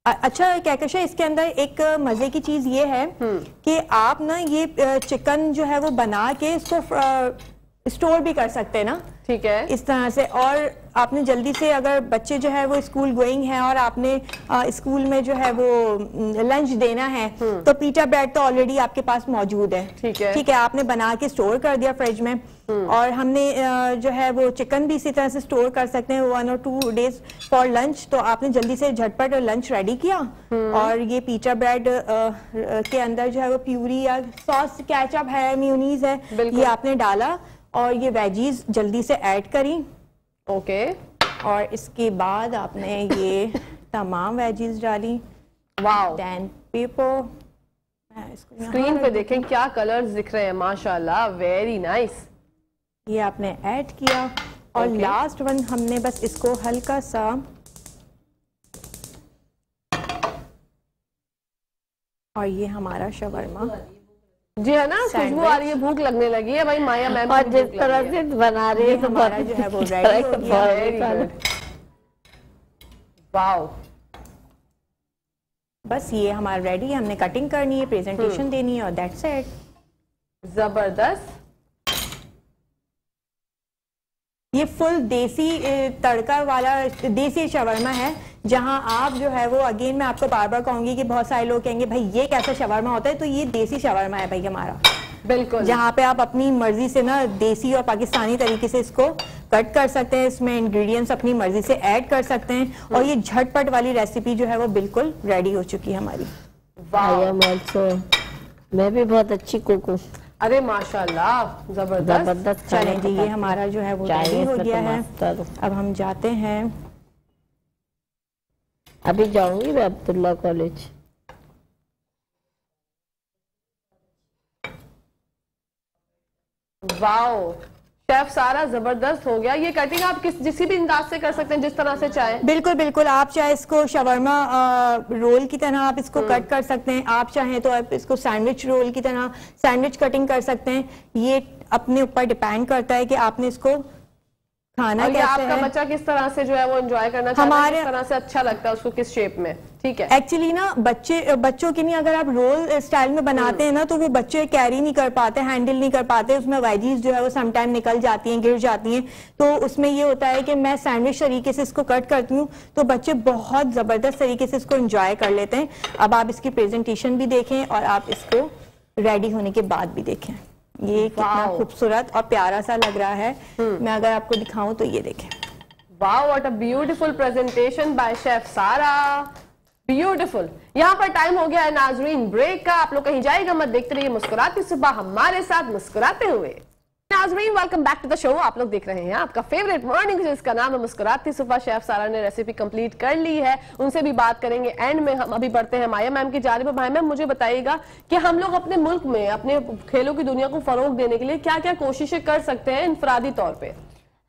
अच्छा कहकशा, इसके अंदर एक मजे की चीज ये है कि आप ना ये चिकन जो है वो बना के इसको स्टोर भी कर सकते हैं ना, ठीक है, इस तरह से। और आपने जल्दी से अगर बच्चे जो है वो स्कूल गोइंग है और आपने स्कूल में जो है वो लंच देना है, तो पीटा ब्रेड तो ऑलरेडी आपके पास मौजूद है, ठीक है, आपने बना के स्टोर कर दिया फ्रिज में। और हमने जो है वो चिकन भी इसी तरह से स्टोर कर सकते हैं 1 और 2 डेज फॉर लंच। तो आपने जल्दी से झटपट लंच रेडी किया, और ये पीटा ब्रेड के अंदर जो है वो प्यूरी या सॉस, केचप है, मेयोनीज है, ये आपने डाला और ये वेजीज जल्दी से ऐड करी। ओके, और इसके बाद आपने ये तमाम वेजीज डाली। वाओ, देन पेपर, स्क्रीन पे देखें क्या कलर्स दिख रहे हैं माशाल्लाह, वेरी नाइस। ये आपने ऐड किया, और लास्ट वन हमने बस इसको हल्का सा और ये हमारा शवरमा जी है ना, खुशबू आ रही है, भूख लगने लगी है भाई माया मैम, और जिस तरह से बना रही है तो हमारा जो है वो रेडी हो गया। वाओ, बस ये हमारा रेडी, हमने कटिंग करनी है, प्रेजेंटेशन देनी है, और दैट्स इट। जबरदस्त। ये फुल देसी तड़का वाला देसी शवरमा है, जहां आप जो है वो अगेन मैं आपको बार बार कहूंगी कि बहुत सारे लोग कहेंगे भाई ये कैसा शवरमा होता है, तो ये देसी शवरमा है भाई हमारा, बिल्कुल, जहाँ पे आप अपनी मर्जी से ना देसी और पाकिस्तानी तरीके से इसको कट कर सकते हैं, इसमें इंग्रेडिएंट्स अपनी मर्जी से ऐड कर सकते हैं, और ये झटपट वाली रेसिपी जो है वो बिल्कुल रेडी हो चुकी है हमारी। मैं भी बहुत अच्छी कुक हूँ। अरे माशाल्लाह, जबरदस्त। चलें जी, ये हमारा जो है वो रेडी हो गया है। अब हम जाते हैं, अभी जाऊंगी मैं अब्दुल्ला कॉलेज। वाओ, शेफ सारा जबरदस्त हो गया। ये कटिंग आप जिस भी अंदाज से कर सकते हैं, जिस तरह से चाहें। बिल्कुल बिल्कुल, आप चाहे इसको शवरमा रोल की तरह आप इसको कट कर सकते हैं, आप चाहें तो आप इसको सैंडविच रोल की तरह सैंडविच कटिंग कर सकते हैं। ये अपने ऊपर डिपेंड करता है कि आपने इसको खाना और ये कैसे आपका है। बच्चा किस तरह से जो है वो एंजॉय करना चाहता है, हमारे- किस तरह से अच्छा लगता है उसको, किस शेप में, ठीक है। एक्चुअली ना बच्चों की नहीं, अगर आप रोल स्टाइल में बनाते हैं ना तो वो बच्चे कैरी नहीं कर पाते, हैंडल नहीं कर पाते, उसमें वेजीज जो है वो समटाइम निकल जाती हैं, गिर जाती हैं। तो उसमें ये होता है कि मैं सैंडविच तरीके से इसको कट करती हूँ तो बच्चे बहुत जबरदस्त तरीके से इसको एंजॉय कर लेते हैं। अब आप इसकी प्रेजेंटेशन भी देखें और आप इसको रेडी होने के बाद भी देखें, ये कितना खूबसूरत और प्यारा सा लग रहा है। मैं अगर आपको दिखाऊं तो ये देखें, wow what a beautiful presentation by chef सारा, ब्यूटीफुल। यहाँ पर टाइम हो गया है नाजरीन ब्रेक का, आप लोग कहीं जाइएगा मत, देखते रहिए मुस्कुराती सुबह हमारे साथ मुस्कुराते हुए। नाजरीन welcome back to the show, आप लोग देख रहे हैं आपका फेवरेट मॉर्निंग जिसका नाम है मुस्कुराती सुबह। शेफ सारा ने रेसिपी कंप्लीट कर ली है, उनसे भी बात करेंगे एंड में। हम अभी बढ़ते हैं माया मैम की जानिब। माया मैम मुझे बताइएगा कि हम लोग अपने मुल्क में अपने खेलों की दुनिया को फरोग देने के लिए क्या क्या कोशिशें कर सकते हैं इनफरादी तौर पे?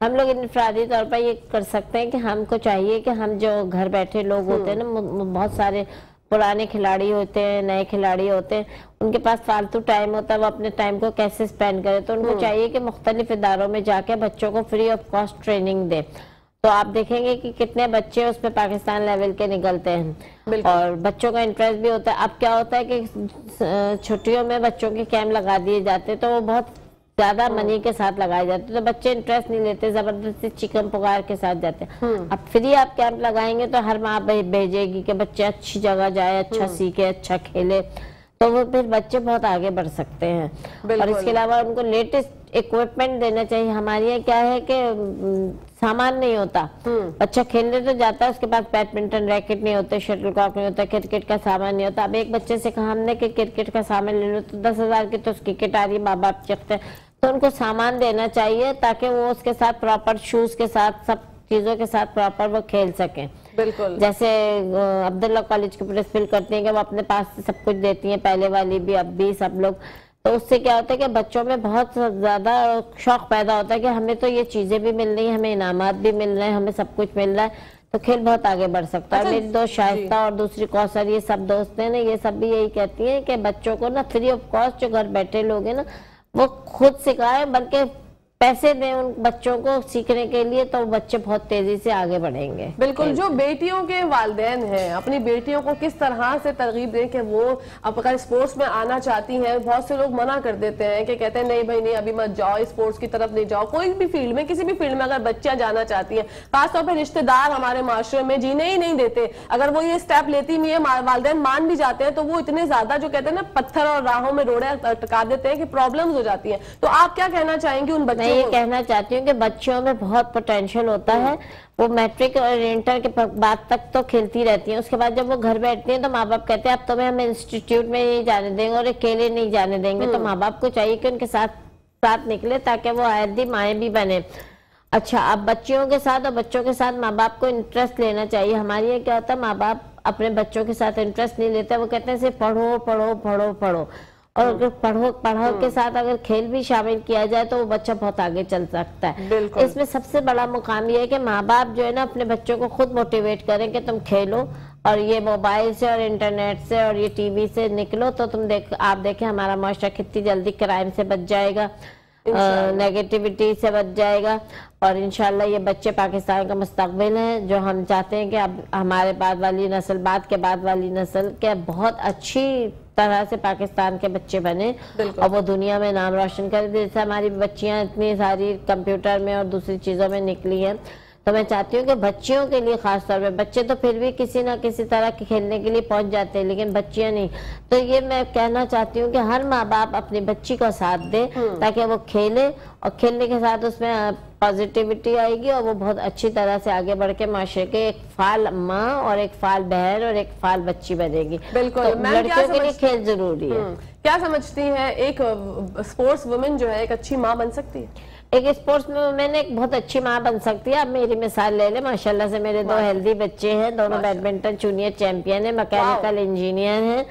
हम लोग इनफरादी तौर पर ये कर सकते हैं कि हमको चाहिए कि हम जो घर बैठे लोग होते हैं ना, बहुत सारे पुराने खिलाड़ी होते हैं, नए खिलाड़ी होते हैं, उनके पास फालतू टाइम होता है, वो अपने टाइम को कैसे स्पेंड करें। तो उनको चाहिए कि मुख्तलिफ इदारों में जाके बच्चों को फ्री ऑफ कॉस्ट ट्रेनिंग दे। तो आप देखेंगे कि कितने बच्चे उस पर पाकिस्तान लेवल के निकलते हैं और बच्चों का इंटरेस्ट भी होता है। अब क्या होता है कि छुट्टियों में बच्चों के कैंप लगा दिए जाते हैं तो वो बहुत ज्यादा मनी के साथ लगाए जाते हैं, तो बच्चे इंटरेस्ट नहीं लेते, जबरदस्ती चिकन पुकार के साथ जाते हैं। अब फ्री आप कैंप लगाएंगे तो हर माँ भेजेगी कि बच्चे अच्छी जगह जाए, अच्छा सीखे, अच्छा खेले, तो वो फिर बच्चे बहुत आगे बढ़ सकते हैं। और इसके अलावा उनको लेटेस्ट इक्विपमेंट देना चाहिए। हमारे यहाँ क्या है कि सामान नहीं होता, बच्चा खेलने तो जाता है, उसके पास बैडमिंटन रैकेट नहीं होते, शटल कॉक नहीं होता, क्रिकेट का सामान नहीं होता। अब एक बच्चे से कहा हमने कि क्रिकेट का सामान ले लो, तो 10,000 की तो उसकी किट आ रही है, माँ बाप चखते हैं। तो उनको सामान देना चाहिए ताकि वो उसके साथ प्रॉपर शूज के साथ सब चीजों के साथ प्रॉपर वो खेल सकें। बिल्कुल, जैसे अब्दुल्ला कॉलेज की प्रिंसिपल करती हैं कि वो अपने पास से सब कुछ देती हैं, पहले वाली भी अब भी सब लोग। तो उससे क्या होता है कि बच्चों में बहुत ज्यादा शौक पैदा होता है कि हमें तो ये चीजें भी मिल रही हैं, हमें इनामात भी मिल रहे हैं, हमें सब कुछ मिल रहा है, तो खेल बहुत आगे बढ़ सकता है। अच्छा, मेरी दोस्त शाइस्ता और दूसरी कौसर, ये सब दोस्त हैं ना, ये सब भी यही कहती हैं कि बच्चों को ना फ्री ऑफ कॉस्ट जो घर बैठे लोग हैं ना वो खुद सिखाएं, बल्कि पैसे दें उन बच्चों को सीखने के लिए, तो बच्चे बहुत तेजी से आगे बढ़ेंगे। बिल्कुल। जो बेटियों के वालिदैन हैं अपनी बेटियों को किस तरह से तरगीब दें कि वो अब अगर स्पोर्ट्स में आना चाहती हैं, बहुत से लोग मना कर देते हैं कि कहते हैं नहीं भाई नहीं अभी मत जाओ, स्पोर्ट्स की तरफ नहीं जाओ। कोई भी फील्ड में, किसी भी फील्ड में अगर बच्चियां जाना चाहती हैं, खासतौर पर रिश्तेदार हमारे माशरे में जीने ही नहीं देते, अगर वो ये स्टेप लेती भी है, वालिदैन मान भी जाते हैं, तो वो इतने ज्यादा जो कहते हैं ना पत्थर और राहों में रोड़े अटका देते हैं कि प्रॉब्लम हो जाती है। तो आप क्या कहना चाहेंगे उन बच्चों? मैं ये कहना चाहती हूँ कि बच्चियों में बहुत पोटेंशियल होता है, वो मैट्रिक और इंटर के बाद तक तो खेलती रहती हैं, उसके बाद जब वो घर बैठती हैं तो माँ बाप कहते हैं अब तुम्हें हम इंस्टीट्यूट में नहीं जाने देंगे और अकेले नहीं जाने देंगे। तो माँ बाप को चाहिए कि उनके साथ साथ निकले ताकि वो आयदी माएँ भी बने। अच्छा, अब बच्चियों के साथ और बच्चों के साथ माँ बाप को इंटरेस्ट लेना चाहिए। हमारे यहाँ क्या होता है, माँ बाप अपने बच्चों के साथ इंटरेस्ट नहीं लेते, वो कहते हैं सिर्फ पढ़ो पढ़ो पढ़ो पढ़ो, और अगर पढ़ो के साथ अगर खेल भी शामिल किया जाए तो वो बच्चा बहुत आगे चल सकता है। इसमें सबसे बड़ा मुकाम ये है कि माँ बाप जो है ना अपने बच्चों को खुद मोटिवेट करें कि तुम खेलो और ये मोबाइल से और इंटरनेट से और ये टीवी से निकलो, तो आप देखें हमारा माशरा कितनी जल्दी क्राइम से बच जाएगा, नेगेटिविटी से बच जाएगा, और इंशाल्लाह ये बच्चे पाकिस्तान का मुस्तकबिल हैं, जो हम चाहते हैं कि अब हमारे बाद वाली नस्ल, बाद के बाद वाली नस्ल के बहुत अच्छी तरह से पाकिस्तान के बच्चे बने और वो दुनिया में नाम रोशन करें। जैसे हमारी बच्चियां इतनी सारी कंप्यूटर में और दूसरी चीजों में निकली हैं, तो मैं चाहती हूँ कि बच्चियों के लिए खास तौर पे, बच्चे तो फिर भी किसी ना किसी तरह के खेलने के लिए पहुंच जाते हैं, लेकिन बच्चियां नहीं। तो ये मैं कहना चाहती हूँ कि हर माँ बाप अपनी बच्ची को साथ दे ताकि वो खेले, और खेलने के साथ उसमें पॉजिटिविटी आएगी और वो बहुत अच्छी तरह से आगे बढ़ के माशरे के एक फाल माँ और एक फाल बहन और एक फाल बच्ची बनेगी। बिल्कुल। तो लड़कियों के लिए खेल जरूरी है। क्या समझती हैं, एक स्पोर्ट्स वुमेन जो है एक अच्छी माँ बन सकती है? एक स्पोर्ट्स में मैंने एक बहुत अच्छी माँ बन सकती है। आप मेरी मिसाल ले ले, माशाल्लाह से मेरे दो हेल्दी बच्चे हैं, दोनों बैडमिंटन जूनियर चैंपियन है, मैकेनिकल इंजीनियर हैं,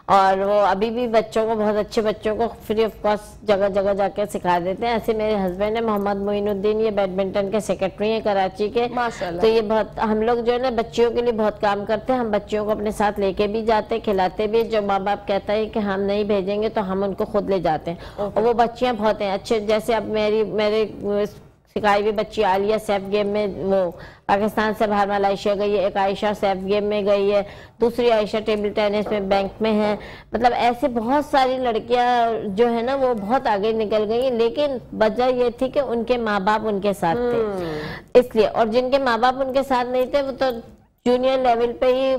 और वो अभी भी बच्चों को, बहुत अच्छे बच्चों को फ्री ऑफ कॉस्ट जगह जगह जाके सिखा देते हैं। ऐसे मेरे हस्बैंड है मोहम्मद मोइनुद्दीन, ये बैडमिंटन के सेक्रेटरी हैं कराची के। माशाल्लाह। तो ये बहुत, हम लोग जो है ना बच्चियों के लिए बहुत काम करते हैं, हम बच्चियों को अपने साथ लेके भी जाते हैं, खिलाते भी। जो माँ बाप कहता है कि हम नहीं भेजेंगे तो हम उनको खुद ले जाते हैं, और वो बच्चियां बहुत हैं अच्छे। जैसे अब मेरे सिखाई हुई बच्ची आलिया सेफ गेम में वो पाकिस्तान से बाहर मलेशिया गई है, एक आयशा सेफ गेम में गई है, दूसरी आयशा टेबल टेनिस में बैंक में है। मतलब ऐसे बहुत सारी लड़कियां जो है ना वो बहुत आगे निकल गई, लेकिन वजह ये थी कि उनके माँ बाप उनके साथ थे इसलिए, और जिनके माँ बाप उनके साथ नहीं थे वो तो जूनियर लेवल पे ही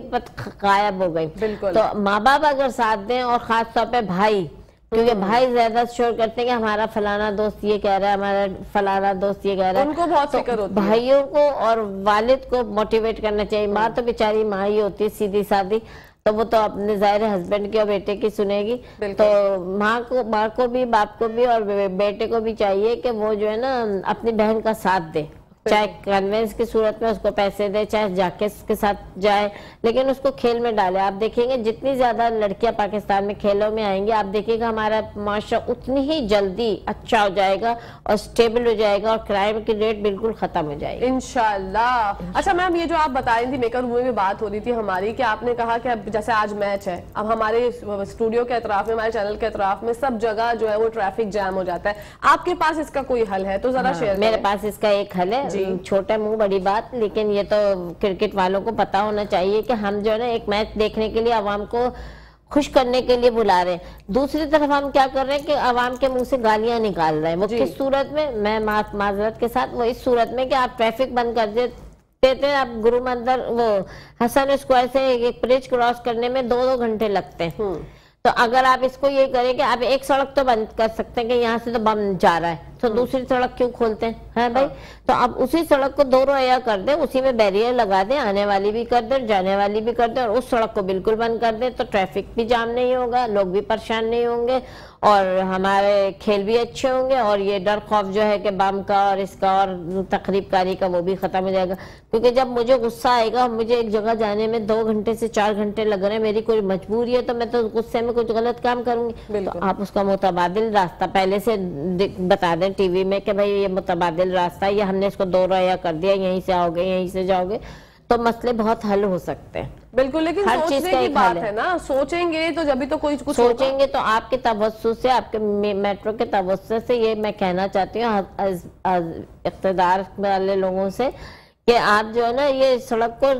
गायब हो गई। तो माँ बाप अगर साथ दें, और खास तौर पे भाई, क्योंकि भाई ज्यादा शोर करते हैं कि हमारा फलाना दोस्त ये कह रहा है, हमारा फलाना दोस्त ये कह रहा है, उनको बहुत फिक्र होती है। भाइयों को और वालिद को मोटिवेट करना चाहिए। माँ तो बेचारी माँ ही होती है सीधी सादी, तो वो तो अपने जाहिर हस्बैंड की और बेटे की सुनेगी। तो माँ को भी, बाप को भी और बेटे को भी चाहिए कि वो जो है ना अपनी बहन का साथ दे, चाहे कन्वेंस की सूरत में उसको पैसे दे, चाहे जाके उसके साथ जाए, लेकिन उसको खेल में डाले। आप देखेंगे जितनी ज्यादा लड़कियां पाकिस्तान में खेलों में आएंगी, आप देखिएगा हमारा माशरा उतनी ही जल्दी अच्छा हो जाएगा और स्टेबल हो जाएगा और क्राइम की रेट बिल्कुल खत्म हो जाएगी इंशाल्लाह। अच्छा मैम, ये जो आप बता रही थी, मेकर रूम में बात हो रही थी हमारी कि आपने कहा कि अब जैसे आज मैच है, अब हमारे स्टूडियो के अतराफ में, हमारे चैनल के अतराफ में सब जगह जो है वो ट्रैफिक जैम हो जाता है। आपके पास इसका कोई हल है तो जरा शेयर। मेरे पास इसका एक हल है, छोटा मुंह बड़ी बात, लेकिन ये तो क्रिकेट वालों को पता होना चाहिए कि हम जो है ना एक मैच देखने के लिए आवाम को खुश करने के लिए बुला रहे हैं, दूसरी तरफ हम क्या कर रहे हैं कि आवाम के मुंह से गालियां निकाल रहे हैं। वो किस सूरत में, मैं माजरत के साथ, वो इस सूरत में कि आप ट्रैफिक बंद कर देते थे, आप गुरु मंदिर वो हसन स्क्वायर से एक ब्रिज क्रॉस करने में 2-2 घंटे लगते हैं। तो अगर आप इसको ये करें कि आप एक सड़क तो बंद कर सकते हैं कि यहाँ से तो बम जा रहा है, तो दूसरी सड़क क्यों खोलते हैं भाई? तो आप उसी सड़क को 2 रोया कर दें, उसी में बैरियर लगा दें, आने वाली भी कर दें, जाने वाली भी कर दें, और उस सड़क को बिल्कुल बंद कर दें, तो ट्रैफिक भी जाम नहीं होगा, लोग भी परेशान नहीं होंगे और हमारे खेल भी अच्छे होंगे, और ये डर खौफ जो है कि बम का और इसका और तकरीबकारी का वो भी खत्म हो जाएगा। क्योंकि जब मुझे गुस्सा आएगा, मुझे एक जगह जाने में 2 घंटे से 4 घंटे लग रहे हैं, मेरी कोई मजबूरी है, तो मैं तो गुस्से में कुछ गलत काम करूंगी। तो आप उसका मुतबादिल रास्ता पहले से बता दें टीवी में कि भाई ये मुतबादिल रास्ता है, ये हमने इसको 2 रोया कर दिया, यहीं से आओगे यहीं से जाओगे, तो मसले बहुत हल हो सकते हैं। बिल्कुल, लेकिन हर चीज की बात है ना, सोचेंगे तो जब भी तो कोई कुछ सोचेंगे। तो आपके तवज्जो से, आपके मेट्रो के तवज्जो से ये मैं कहना चाहती हूँ इक़्तिदार वाले लोगों से कि आप जो है ना ये सड़क को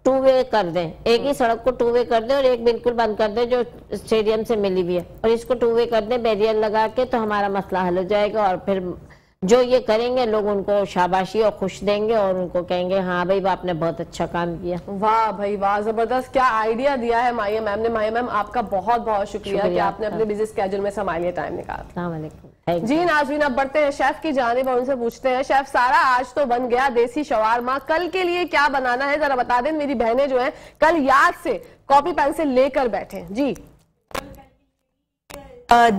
2 वे कर दें, एक ही सड़क को 2 वे कर दें और एक बिल्कुल बंद कर दें जो स्टेडियम से मिली हुई है, और इसको 2 वे कर दें बैरियर लगा के, तो हमारा मसला हल हो जाएगा। और फिर जो ये करेंगे लोग उनको शाबाशी और खुश देंगे और उनको कहेंगे हाँ भाई आपने बहुत अच्छा काम किया। वाह भाई वाह, जबरदस्त, क्या आइडिया दिया है माहिया मैम ने। माहिया मैम आपका बहुत बहुत शुक्रिया कि आपने अपने बिजी स्केड्यूल में हमारे लिए टाइम निकाला। जी नाज़रीन, अब बढ़ते हैं शेफ की जानिब और उनसे पूछते हैं, शेफ सारा आज तो बन गया देसी शवारमा, कल के लिए क्या बनाना है जरा बता दें। मेरी बहनें जो है कल याद से कॉपी पेंसिल लेकर बैठे जी।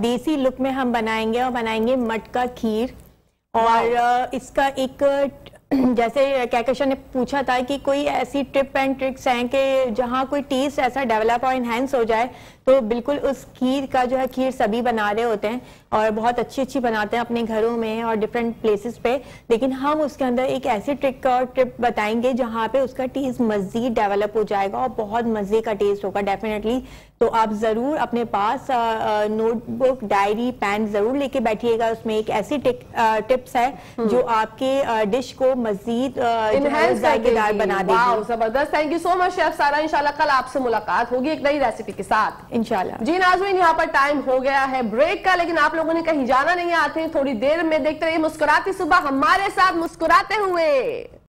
देसी लुक में हम बनाएंगे मटका खीर, और इसका एक जैसे कहकशां ने पूछा था कि कोई ऐसी टिप एंड ट्रिक्स हैं कि जहाँ कोई टेस्ट ऐसा डेवलप और इनहेंस हो जाए, तो बिल्कुल उस खीर का जो है, खीर सभी बना रहे होते हैं और बहुत अच्छी बनाते हैं अपने घरों में और डिफरेंट प्लेसेस पे, लेकिन हम उसके अंदर एक ऐसी ट्रिक और टिप बताएंगे जहाँ पे उसका टेस्ट मजीद डेवलप हो जाएगा और बहुत मजे का टेस्ट होगा डेफिनेटली। तो आप जरूर अपने पास नोटबुक, डायरी, पेन जरूर लेके बैठिएगा। उसमें एक ऐसी टिप्स है जो आपके डिश को मजीद जायकेदार बना देगी। जबरदस्त, thank you so much chef सारा। इंशाल्लाह कल आपसे मुलाकात होगी एक नई रेसिपी के साथ इंशाल्लाह। जी नाज़रीन, यहाँ पर टाइम हो गया है ब्रेक का, लेकिन आप लोगों ने कहीं जाना नहीं, आते हैं थोड़ी देर में, देखते रहिए मुस्कुराती सुबह हमारे साथ, मुस्कुराते हुए।